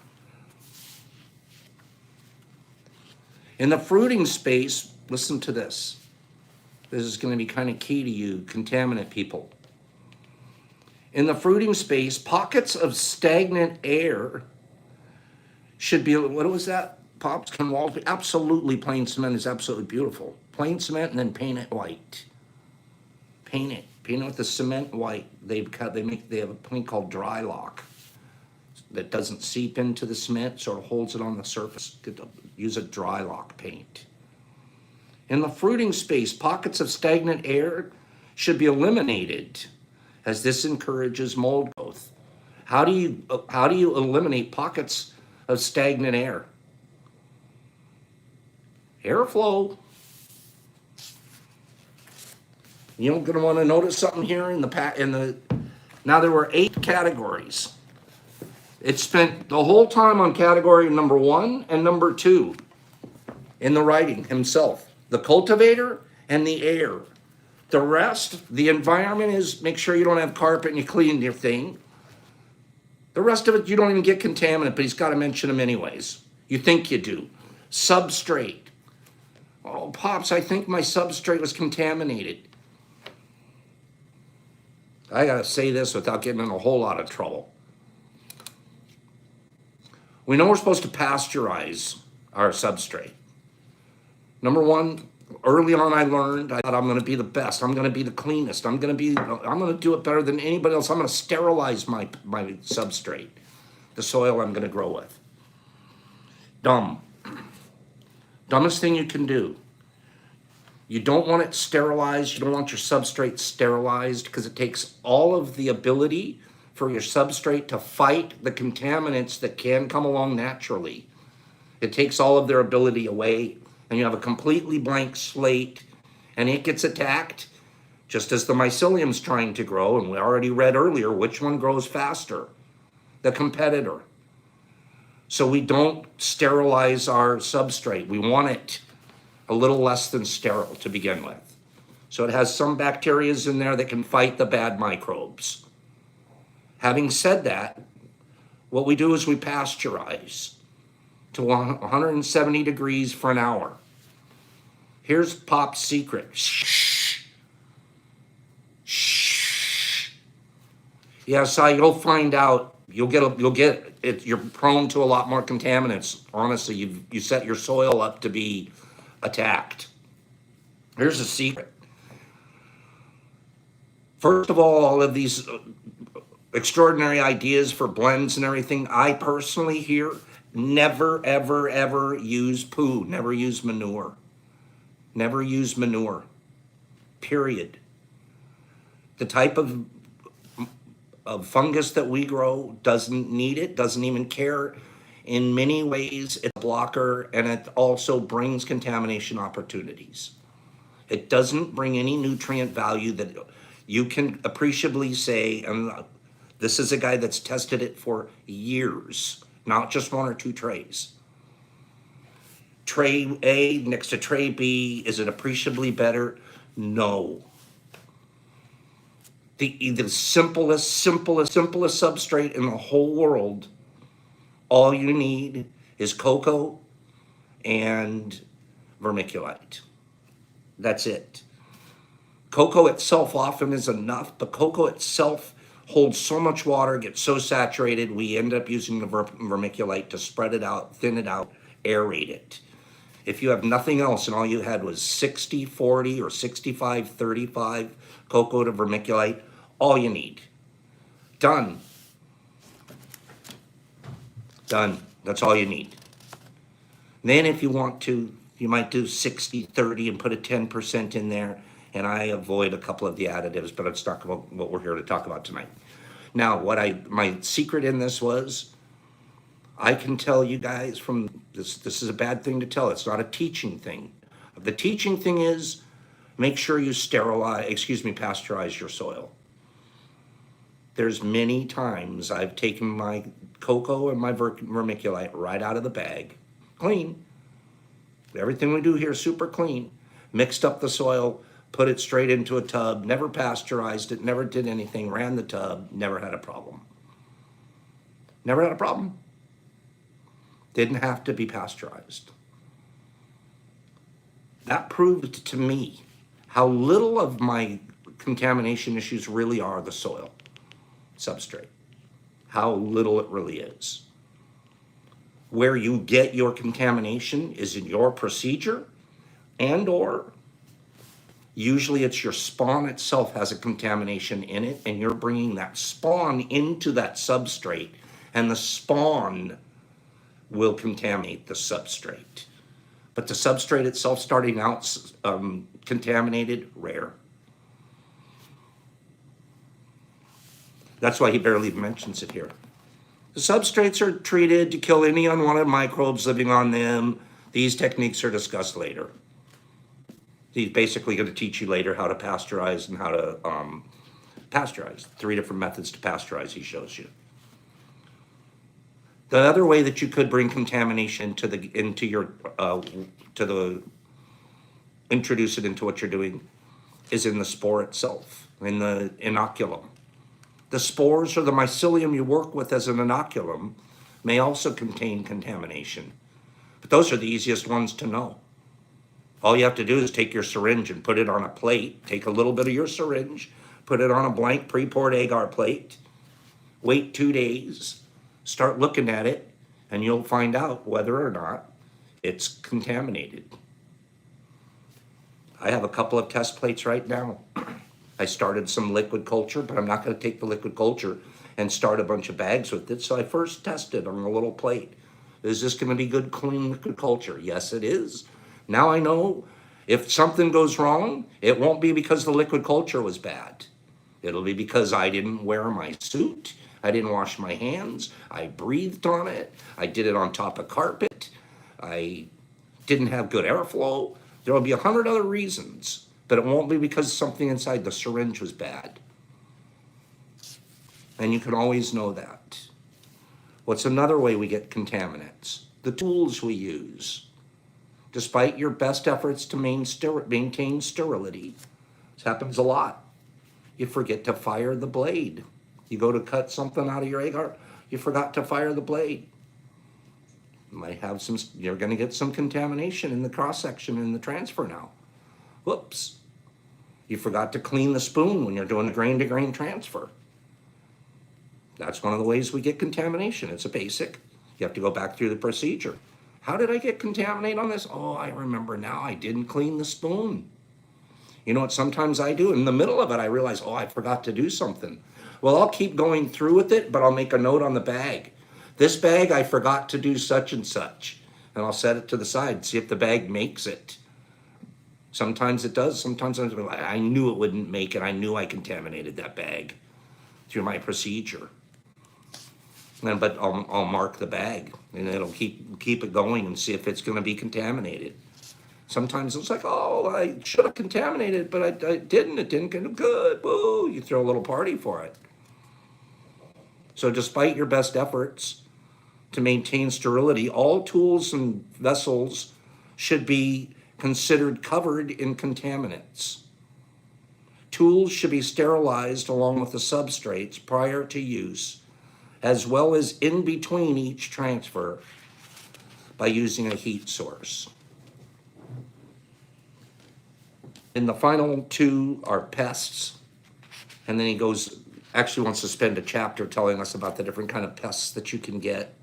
In the fruiting space, listen to this. This is going to be kind of key to you, contaminant people. In the fruiting space, pockets of stagnant air should be, what was that? Pops, can walls be? Absolutely, plain cement is absolutely beautiful. Plain cement and then paint it white. Paint it with the cement white. They have a paint called dry lock that doesn't seep into the cement, sort of holds it on the surface. Use a dry lock paint. In the fruiting space, pockets of stagnant air should be eliminated, as this encourages mold growth. How do you eliminate pockets of stagnant air? Airflow. You're going to want to notice something here now there were 8 categories. It spent the whole time on category number 1 and number 2 in the writing himself. the cultivator, and the air. The rest, the environment is make sure you don't have carpet and you clean your thing. The rest of it, you don't even get contaminant, but he's got to mention them anyways. You think you do. Substrate. Oh, Pops, I think my substrate was contaminated. I got to say this without getting in a whole lot of trouble. We know we're supposed to pasteurize our substrate. Number one, early on I learned, I thought I'm going to be the best. I'm going to be the cleanest. I'm going to do it better than anybody else. I'm going to sterilize my substrate, the soil I'm going to grow with. Dumb. Dumbest thing you can do. You don't want it sterilized. You don't want your substrate sterilized because it takes all of the ability for your substrate to fight the contaminants that can come along naturally. It takes all of their ability away, and you have a completely blank slate, and it gets attacked just as the mycelium's trying to grow, and we already read earlier which one grows faster, the competitor. So we don't sterilize our substrate. We want it a little less than sterile to begin with. So it has some bacteria in there that can fight the bad microbes. Having said that, what we do is we pasteurize to 170 degrees for an hour. Here's Pop's secret. Shh. Shh. Yeah, so you'll find out. You'll get it. You're prone to a lot more contaminants. Honestly, you set your soil up to be attacked. Here's a secret. First of all of these extraordinary ideas for blends and everything, I personally here never, ever, ever use poo. Never use manure. Never use manure. Period. The type of fungus that we grow doesn't need it, doesn't even care. In many ways, it's a blocker, and it also brings contamination opportunities. It doesn't bring any nutrient value that you can appreciably say, and this is a guy that's tested it for years, not just one or two trays. Tray A next to tray B, is it appreciably better? No. The simplest substrate in the whole world, all you need is cocoa and vermiculite. That's it. Cocoa itself often is enough, but cocoa itself holds so much water, gets so saturated, we end up using the vermiculite to spread it out, thin it out, aerate it. If you have nothing else and all you had was 60-40 or 65-35 cocoa to vermiculite, all you need. Done. Done. That's all you need. Then if you want to, you might do 60-30 and put a 10% in there, and I avoid a couple of the additives, but let's talk about what we're here to talk about tonight. Now, my secret in this was, I can tell you guys from this is a bad thing to tell. It's not a teaching thing. The teaching thing is make sure you pasteurize your soil. There's many times I've taken my cocoa and my vermiculite right out of the bag, clean. Everything we do here is super clean. Mixed up the soil, put it straight into a tub, never pasteurized it, never did anything, ran the tub, never had a problem. Never had a problem. Didn't have to be pasteurized. That proved to me how little of my contamination issues really are the soil substrate. How little it really is. Where you get your contamination is in your procedure, and or usually it's your spawn itself has a contamination in it, and you're bringing that spawn into that substrate, and the spawn will contaminate the substrate. But the substrate itself starting out contaminated, rare. That's why he barely even mentions it here. The substrates are treated to kill any unwanted microbes living on them. These techniques are discussed later. He's basically going to teach you later how to pasteurize and how to pasteurize. 3 different methods to pasteurize he shows you. The other way that you could bring contamination to the introduce it into what you're doing is in the spore itself, in the inoculum. The spores or the mycelium you work with as an inoculum may also contain contamination, but those are the easiest ones to know. All you have to do is take your syringe and put it on a plate, take a little bit of your syringe, put it on a blank pre-poured agar plate, wait 2 days, start looking at it, and you'll find out whether or not it's contaminated. I have a couple of test plates right now. I started some liquid culture, but I'm not going to take the liquid culture and start a bunch of bags with it. So I first tested on a little plate. Is this going to be good, clean liquid culture? Yes, it is. Now I know if something goes wrong, it won't be because the liquid culture was bad. It'll be because I didn't wear my suit. I didn't wash my hands. I breathed on it. I did it on top of carpet. I didn't have good airflow. There will be 100 other reasons, but it won't be because something inside the syringe was bad. And you can always know that. What's another way we get contaminants? The tools we use. Despite your best efforts to maintain sterility, this happens a lot. You forget to fire the blade. You go to cut something out of your agar, you forgot to fire the blade. You might have you're going to get some contamination in the cross-section in the transfer now. Whoops. You forgot to clean the spoon when you're doing a grain-to-grain transfer. That's one of the ways we get contamination. It's a basic. You have to go back through the procedure. How did I get contaminated on this? Oh, I remember now. I didn't clean the spoon. You know what sometimes I do? In the middle of it, I realize, oh, I forgot to do something. Well, I'll keep going through with it, but I'll make a note on the bag. This bag, I forgot to do such and such. And I'll set it to the side, see if the bag makes it. Sometimes it does. Sometimes I knew it wouldn't make it. I knew I contaminated that bag through my procedure. But I'll mark the bag, and it'll keep it going and see if it's going to be contaminated. Sometimes it's like, oh, I should have contaminated, but I didn't. It didn't get good. Woo! You throw a little party for it. So despite your best efforts to maintain sterility, all tools and vessels should be considered covered in contaminants. Tools should be sterilized along with the substrates prior to use, as well as in between each transfer by using a heat source. And the final two are pests. And then he actually wants to spend a chapter telling us about the different kind of pests that you can get.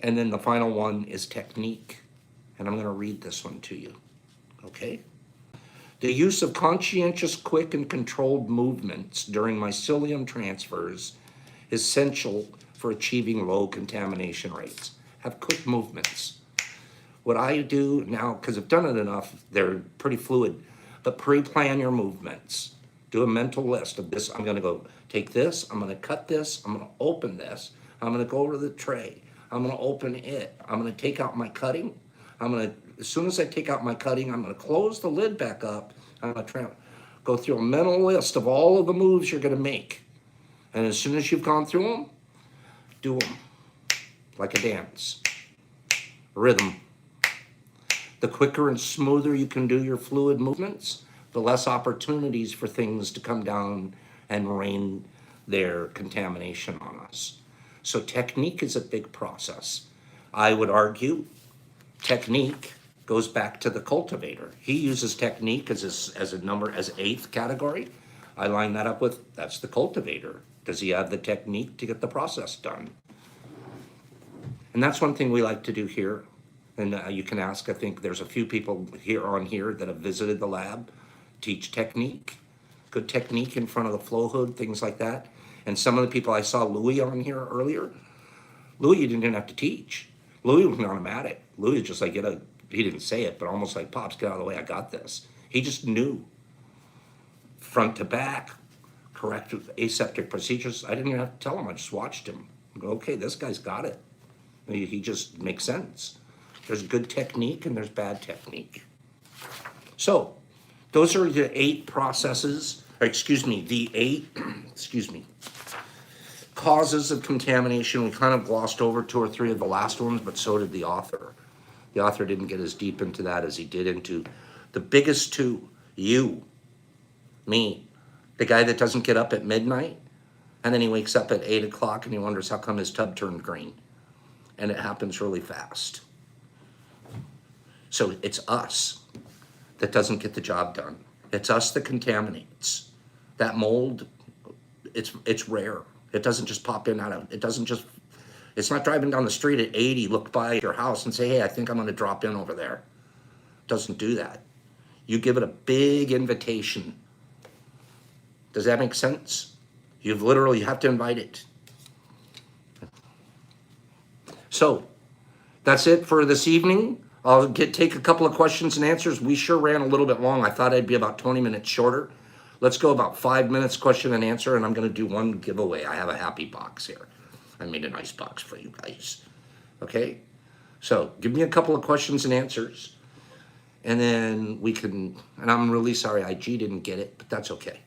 And then the final one is technique. And I'm going to read this one to you. Okay? The use of conscientious, quick, and controlled movements during mycelium transfers is essential for achieving low contamination rates. Have quick movements. What I do now, because I've done it enough, they're pretty fluid, but pre-plan your movements. Do a mental list of this. I'm going to go take this, I'm going to cut this, I'm going to open this, I'm going to go over to the tray, I'm going to open it, I'm going to take out my cutting, as soon as I take out my cutting, I'm going to close the lid back up, I'm going to go through a mental list of all of the moves you're going to make. And as soon as you've gone through them, do them like a dance, rhythm. The quicker and smoother you can do your fluid movements, the less opportunities for things to come down and rain their contamination on us. So technique is a big process. I would argue technique goes back to the cultivator. He uses technique as eighth category. I line that up with, that's the cultivator. Does he have the technique to get the process done? And that's one thing we like to do here. And you can ask, I think there's a few people here that have visited the lab, teach technique, good technique in front of the flow hood, things like that. And some of the people I saw Louis on here earlier, Louis didn't even have to teach. Louis was an automatic. Louis was just like, he didn't say it, but almost like, Pops, get out of the way, I got this. He just knew. Front to back, correct aseptic procedures. I didn't even have to tell him, I just watched him. I go, okay, this guy's got it. He just makes sense. There's good technique and there's bad technique. So those are the 8 processes, the 8 causes of contamination. We kind of glossed over 2 or 3 of the last ones, but so did the author. The author didn't get as deep into that as he did into The biggest two, you, me, the guy that doesn't get up at midnight, and then he wakes up at 8 o'clock and he wonders how come his tub turned green. And it happens really fast. So it's us that doesn't get the job done. It's us that contaminates. That mold, it's rare. It doesn't just pop in out of, it's not driving down the street at 80, look by your house and say, hey, I think I'm gonna drop in over there. It doesn't do that. You give it a big invitation. Does that make sense? You have to invite it. So, that's it for this evening. I'll take a couple of questions and answers. We sure ran a little bit long. I thought I'd be about 20 minutes shorter. Let's go about 5 minutes question and answer, and I'm gonna do one giveaway. I have a happy box here. I made a nice box for you guys. Okay? So, give me a couple of questions and answers, and then we can, and I'm really sorry IG didn't get it, but that's okay.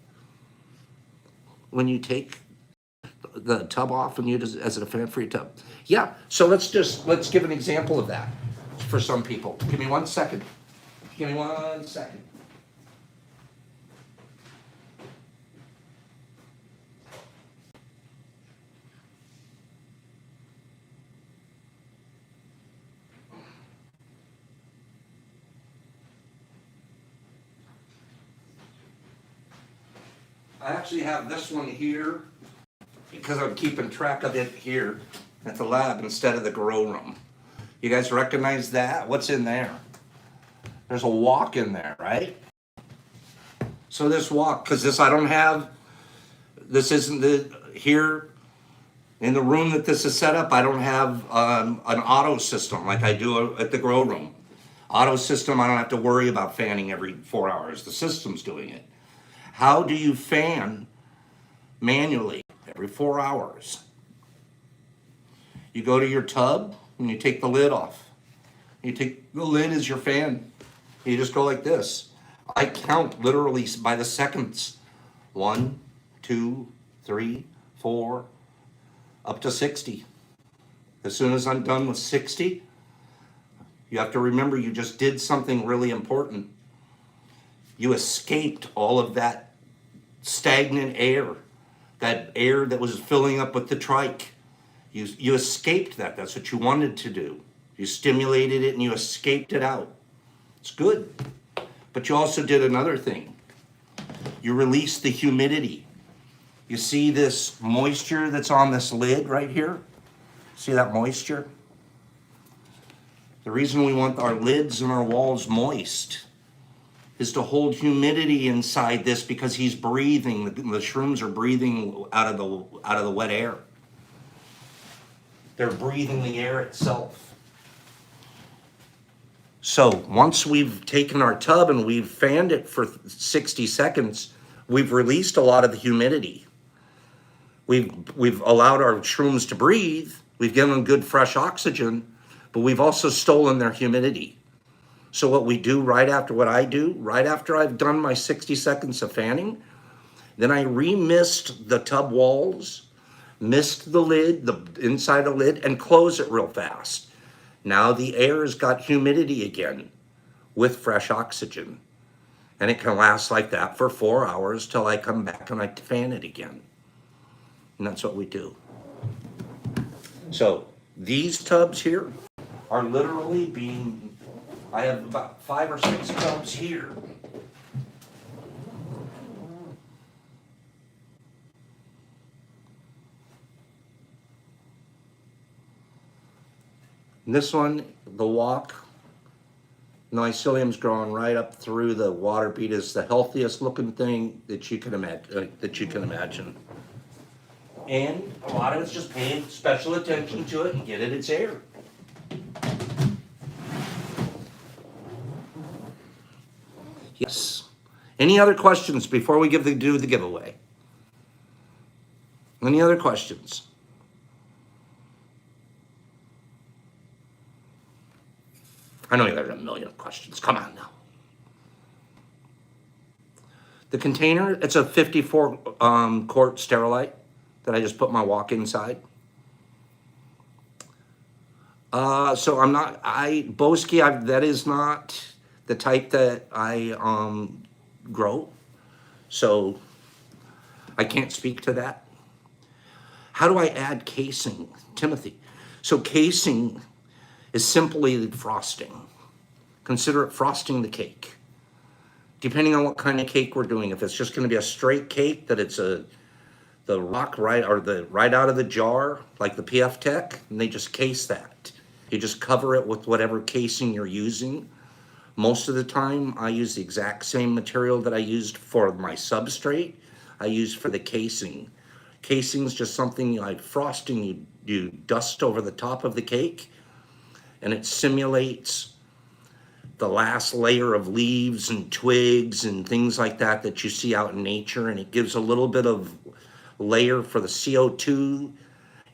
When you take the tub off and you use it as a fan for your tub. Yeah, so let's give an example of that for some people. Give me 1 second. Give me 1 second. I actually have this one here because I'm keeping track of it here at the lab instead of the grow room. You guys recognize that? What's in there? There's a wok in there, right? So this wok, because this isn't here in the room that this is set up, I don't have an auto system like I do at the grow room. Auto system, I don't have to worry about fanning every 4 hours. The system's doing it. How do you fan manually every 4 hours? You go to your tub and you take the lid off. You take the lid as your fan. You just go like this. I count literally by the seconds. 1, 2, 3, 4, up to 60. As soon as I'm done with 60, you have to remember you just did something really important. You escaped all of that stagnant air, that air that was filling up with the trike. You escaped that. That's what you wanted to do. You stimulated it and you escaped it out. It's good. But you also did another thing. You released the humidity. You see this moisture that's on this lid right here? See that moisture? The reason we want our lids and our walls moist is to hold humidity inside this because he's breathing. The shrooms are breathing out of the wet air. They're breathing the air itself. So once we've taken our tub and we've fanned it for 60 seconds, we've released a lot of the humidity. We've allowed our shrooms to breathe. We've given them good fresh oxygen, but we've also stolen their humidity. So what we do right after I've done my 60 seconds of fanning, then I remist the tub walls, mist the lid, the inside the lid, and close it real fast. Now the air's got humidity again with fresh oxygen. And it can last like that for 4 hours till I come back and I fan it again. And that's what we do. So these tubs here are literally I have about 5 or 6 tubs here. And this one, the wok, mycelium's growing right up through the water bead. Is the healthiest looking thing that you can imagine. And a lot of it's just paying special attention to it and get it its air. Yes. Any other questions before we do the giveaway? Any other questions? I know you got a million questions. Come on now. The container, it's a 54 quart Sterilite that I just put my wok inside. So I'm not, Boesky, the type that I grow. So I can't speak to that. How do I add casing, Timothy? So casing is simply frosting. Consider it frosting the cake. Depending on what kind of cake we're doing, if it's just going to be a straight cake, that it's the rock right or the right out of the jar, like the PF Tech, and they just case that. You just cover it with whatever casing you're using. Most of the time, I use the exact same material that I used for my substrate. I use for the casing. Casing is just something like frosting. You dust over the top of the cake, and it simulates the last layer of leaves and twigs and things like that that you see out in nature, and it gives a little bit of layer for the CO2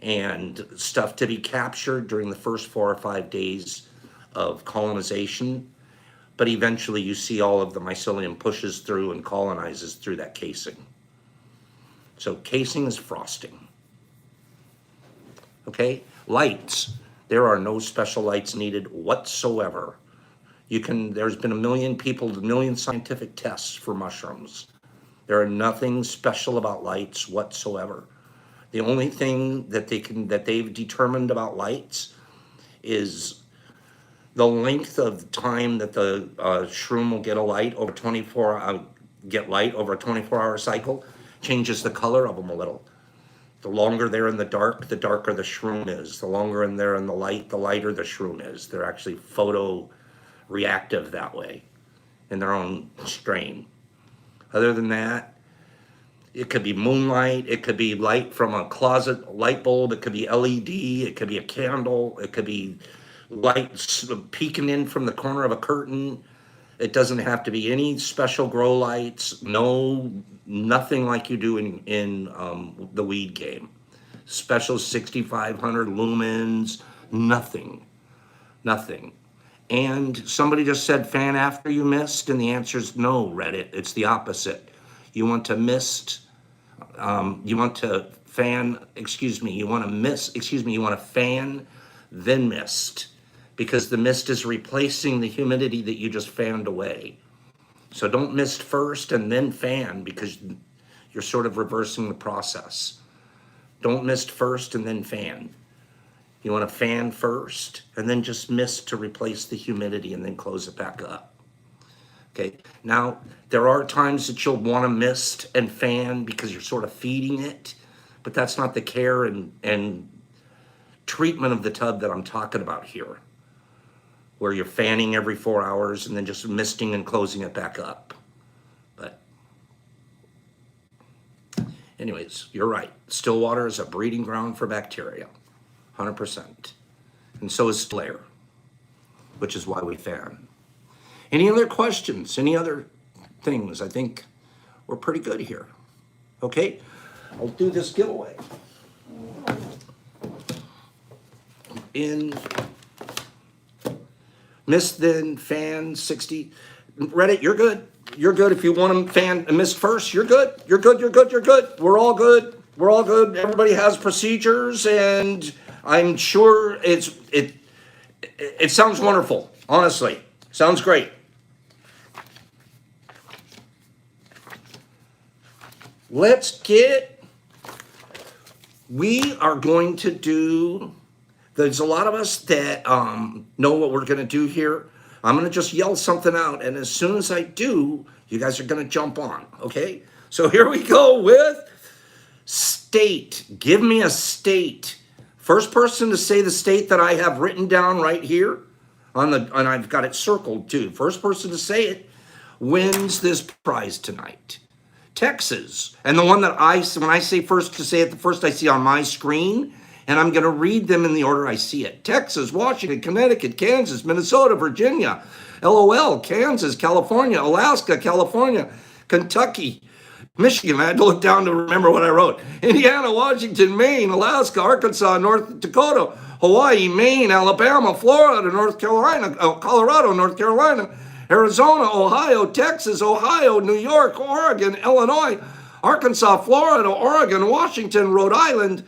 and stuff to be captured during the first 4 or 5 days of colonization. But eventually you see all of the mycelium pushes through and colonizes through that casing. So casing is frosting. Okay, lights. There are no special lights needed whatsoever. There's been a million scientific tests for mushrooms. There are nothing special about lights whatsoever. The only thing that they've determined about lights is the length of time that the shroom will get a light over 24-hour cycle changes the color of them a little. The longer they're in the dark, the darker the shroom is. The longer they're in the light, the lighter the shroom is. They're actually photo reactive that way in their own strain. Other than that, it could be moonlight, it could be light from a closet light bulb, it could be LED, it could be a candle, it could be light peeking in from the corner of a curtain. It doesn't have to be any special grow lights, nothing like you do in the weed game. Special 6,500 lumens, nothing. And somebody just said fan after you mist, and the answer is no, Reddit. It's the opposite. You want to mist, you want to fan, you want to fan, then mist. Because the mist is replacing the humidity that you just fanned away. So don't mist first and then fan, because you're sort of reversing the process. Don't mist first and then fan. You want to fan first and then just mist to replace the humidity and then close it back up. Okay, now there are times that you'll want to mist and fan because you're sort of feeding it, but that's not the care and treatment of the tub that I'm talking about here, where you're fanning every 4 hours and then just misting and closing it back up. But anyways, you're right. Still water is a breeding ground for bacteria, 100%. And so is Slayer, which is why we fan. Any other questions? Any other things? I think we're pretty good here. Okay, I'll do this giveaway. In mist, then fan 60. Reddit, you're good. You're good. If you want them fan and mist first, you're good. You're good. We're all good. Everybody has procedures, and I'm sure it sounds wonderful. Honestly, sounds great. We are going to do. There's a lot of us that know what we're going to do here. I'm going to just yell something out, and as soon as I do, you guys are going to jump on, okay? So here we go with state. Give me a state. First person to say the state that I have written down right here, and I've got it circled too. First person to say it wins this prize tonight. Texas. And the one that when I say first to say it, the first I see on my screen, and I'm going to read them in the order I see it. Texas, Washington, Connecticut, Kansas, Minnesota, Virginia, LOL, Kansas, California, Alaska, California, Kentucky, Michigan. I had to look down to remember what I wrote. Indiana, Washington, Maine, Alaska, Arkansas, North Dakota, Hawaii, Maine, Alabama, Florida, North Carolina, Colorado, North Carolina, Arizona, Ohio, Texas, Ohio, New York, Oregon, Illinois, Arkansas, Florida, Oregon, Washington, Rhode Island,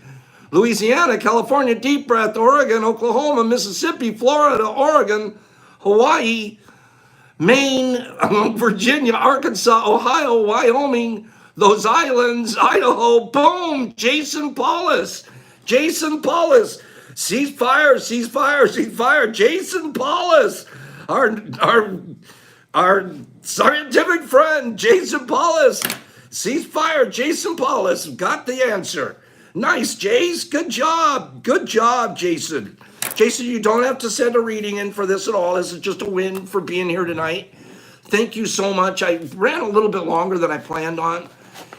Louisiana, California, Deep Breath, Oregon, Oklahoma, Mississippi, Florida, Oregon, Hawaii, Maine, Virginia, Arkansas, Ohio, Wyoming, those islands, Idaho, boom, Jason Paulus. Jason Paulus. Ceasefire, ceasefire, ceasefire. Jason Paulus. Our scientific friend, Jason Paulus. Ceasefire, Jason Paulus. Got the answer. Nice, Jace. Good job. Good job, Jason. Jason, you don't have to send a reading in for this at all. This is just a win for being here tonight. Thank you so much. I ran a little bit longer than I planned on,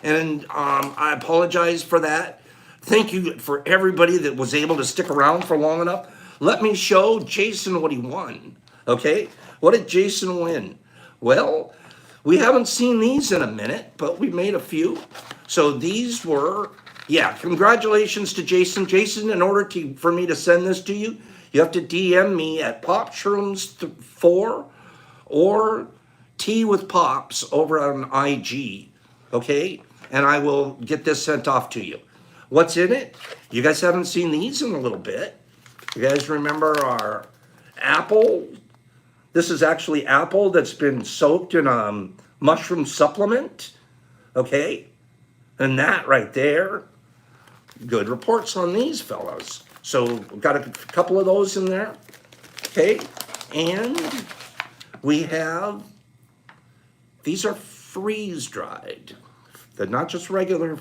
and I apologize for that. Thank you for everybody that was able to stick around for long enough. Let me show Jason what he won, okay? What did Jason win? Well, we haven't seen these in a minute, but we made a few. So these were, yeah, congratulations to Jason. Jason, in order for me to send this to you, you have to DM me at PopShrooms4 or Tea with Pops over on IG, okay? And I will get this sent off to you. What's in it? You guys haven't seen these in a little bit. You guys remember our apple? This is actually apple that's been soaked in a mushroom supplement, okay? And that right there, good reports on these fellows. So we've got a couple of those in there, okay? And we have, these are freeze-dried. They're not just regular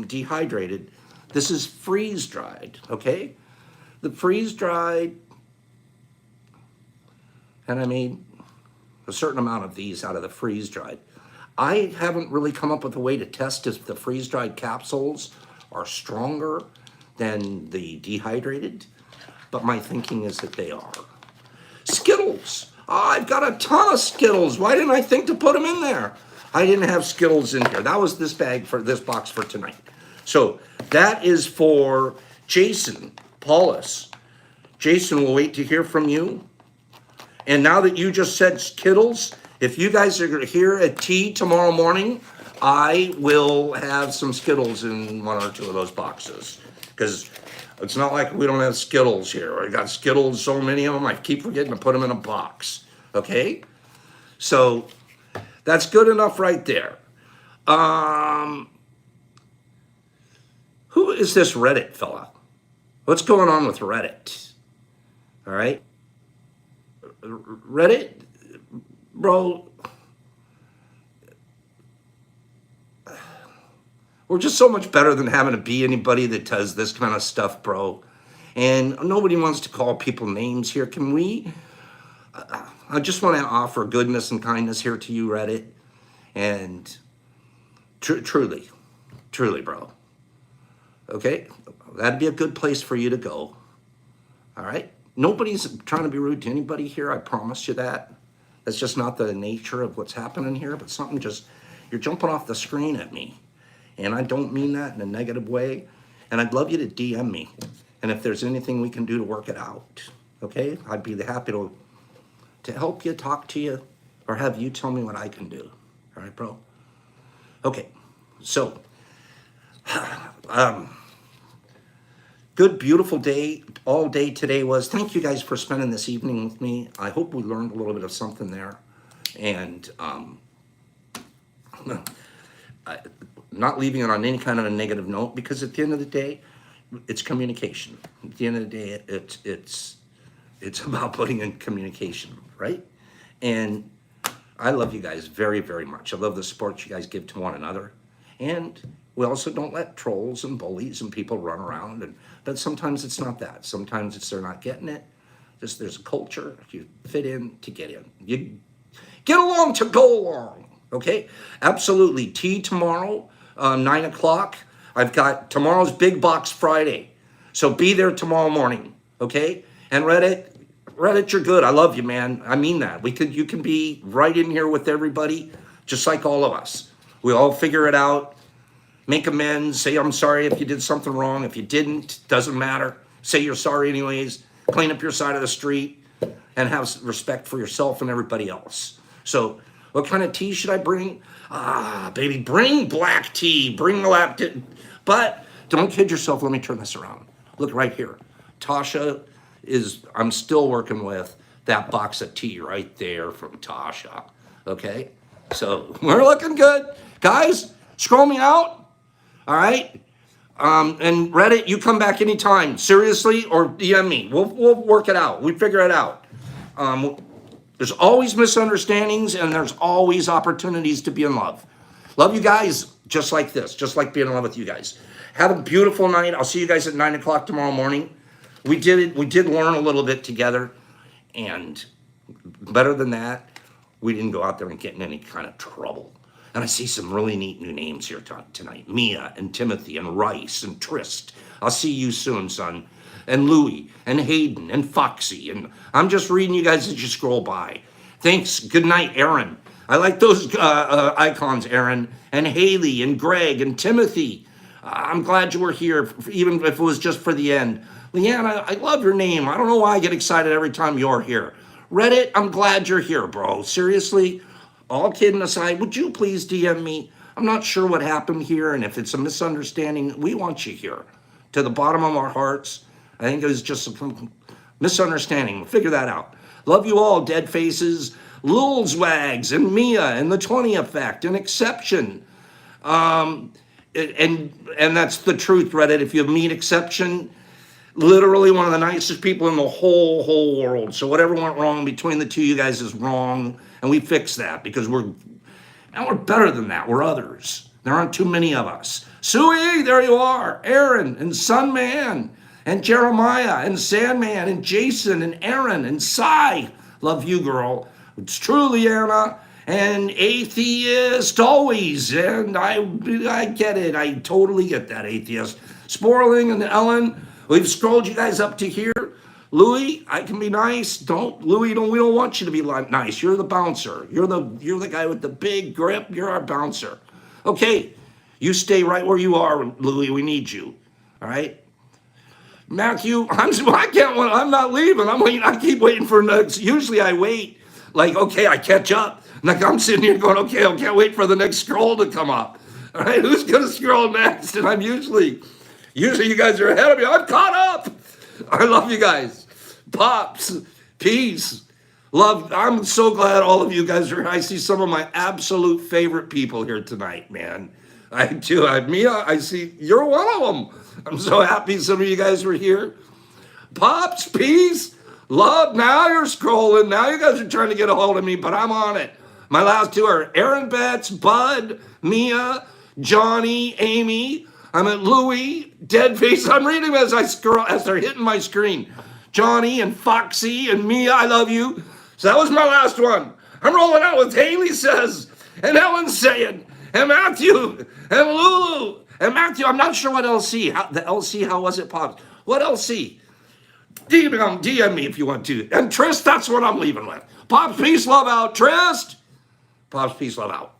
dehydrated. This is freeze-dried, okay? The freeze-dried, and I made a certain amount of these out of the freeze-dried. I haven't really come up with a way to test if the freeze-dried capsules are stronger than the dehydrated, but my thinking is that they are. Skittles. I've got a ton of Skittles. Why didn't I think to put them in there? I didn't have Skittles in here. That was this bag for this box for tonight. So that is for Jason Paulus. Jason, we'll wait to hear from you. And now that you just said Skittles, if you guys are here at tea tomorrow morning, I will have some Skittles in one or two of those boxes. Because it's not like we don't have Skittles here. I got Skittles, so many of them, I keep forgetting to put them in a box. Okay? So that's good enough right there. Who is this Reddit fella? What's going on with Reddit? All right? Reddit, bro, we're just so much better than having to be anybody that does this kind of stuff, bro. And nobody wants to call people names here. Can we? I just want to offer goodness and kindness here to you, Reddit. And truly, bro. Okay? That'd be a good place for you to go. All right? Nobody's trying to be rude to anybody here. I promise you that. That's just not the nature of what's happening here. But something just, you're jumping off the screen at me. And I don't mean that in a negative way. And I'd love you to DM me. And if there's anything we can do to work it out, okay? I'd be happy to help you, talk to you, or have you tell me what I can do. All right, bro? Okay, so, good, beautiful day. All day today was. Thank you guys for spending this evening with me. I hope we learned a little bit of something there. And not leaving it on any kind of a negative note, because at the end of the day, it's communication. At the end of the day, it's about putting in communication, right? And I love you guys very, very much. I love the support you guys give to one another. And we also don't let trolls and bullies and people run around. But sometimes it's not that. Sometimes it's they're not getting it. Just there's a culture. You fit in to get in. You get along to go along. Okay? Absolutely. Tea tomorrow, 9 o'clock. I've got tomorrow's Big Box Friday. So be there tomorrow morning. Okay? And Reddit, you're good. I love you, man. I mean that. You can be right in here with everybody, just like all of us. We all figure it out. Make amends. Say, I'm sorry if you did something wrong. If you didn't, doesn't matter. Say you're sorry anyways. Clean up your side of the street and have respect for yourself and everybody else. So what kind of tea should I bring? Baby, bring black tea. Bring the lap tea. But don't kid yourself. Let me turn this around. Look right here. Tasha I'm still working with. that box of tea right there from Tasha. Okay? So we're looking good. Guys, scroll me out. All right? And Reddit, you come back anytime, seriously, or DM me. We'll work it out. We figure it out. There's always misunderstandings, and there's always opportunities to be in love. Love you guys just like this, just like being in love with you guys. Have a beautiful night. I'll see you guys at 9 o'clock tomorrow morning. We did learn a little bit together, and better than that, we didn't go out there and get in any kind of trouble. And I see some really neat new names here tonight. Mia and Timothy and Rice and Trist. I'll see you soon, son. And Louie and Hayden and Foxy. And I'm just reading you guys as you scroll by. Thanks. Good night, Aaron. I like those icons, Aaron. And Haley and Greg and Timothy. I'm glad you were here, even if it was just for the end. Leanna, I love your name. I don't know why I get excited every time you're here. Reddit, I'm glad you're here, bro. Seriously, all kidding aside, would you please DM me? I'm not sure what happened here, and if it's a misunderstanding, we want you here. To the bottom of our hearts, I think it was just a misunderstanding. We'll figure that out. Love you all, Dead Faces, Lulzwags, and Mia, and the 20 Effect, and Exception. And that's the truth, Reddit. If you meet Exception, literally one of the nicest people in the whole world. So whatever went wrong between the two of you guys is wrong, and we fixed that because we're better than that. We're others. There aren't too many of us. Suey, there you are. Aaron and Sunman and Jeremiah and Sandman and Jason and Aaron and Cy. Love you, girl. It's true, Leanna. And Atheist always. And I get it. I totally get that, Atheist. Sporling and Ellen. We've scrolled you guys up to here. Louie, I can be nice. We don't want you to be nice. You're the bouncer. You're the guy with the big grip. You're our bouncer. Okay, you stay right where you are, Louie. We need you. All right. Matthew, I'm not leaving. I keep waiting for next. Usually I wait. Like, okay, I catch up. Like I'm sitting here going, okay, I can't wait for the next scroll to come up. All right, who's gonna scroll next? And I'm usually you guys are ahead of me. I'm caught up. I love you guys. Pops, peace, love. I'm so glad all of you guys are here. I see some of my absolute favorite people here tonight, man. I do. Mia, I see you're one of them. I'm so happy some of you guys were here. Pops, peace, love. Now you're scrolling. Now you guys are trying to get a hold of me, but I'm on it. My last two are Aaron Betts, Bud, Mia, Johnny, Amy. I'm at Louie, Deadface. I'm reading them as I scroll, as they're hitting my screen. Johnny and Foxy and Mia, I love you. So that was my last one. I'm rolling out with Haley Says, and Ellen saying, and Matthew, and Lulu, and Matthew. I'm not sure what LC, the LC, how was it, Pops? What LC? DM me if you want to. And Trist, that's what I'm leaving with. Pops, peace, love out. Trist, Pops, peace, love out.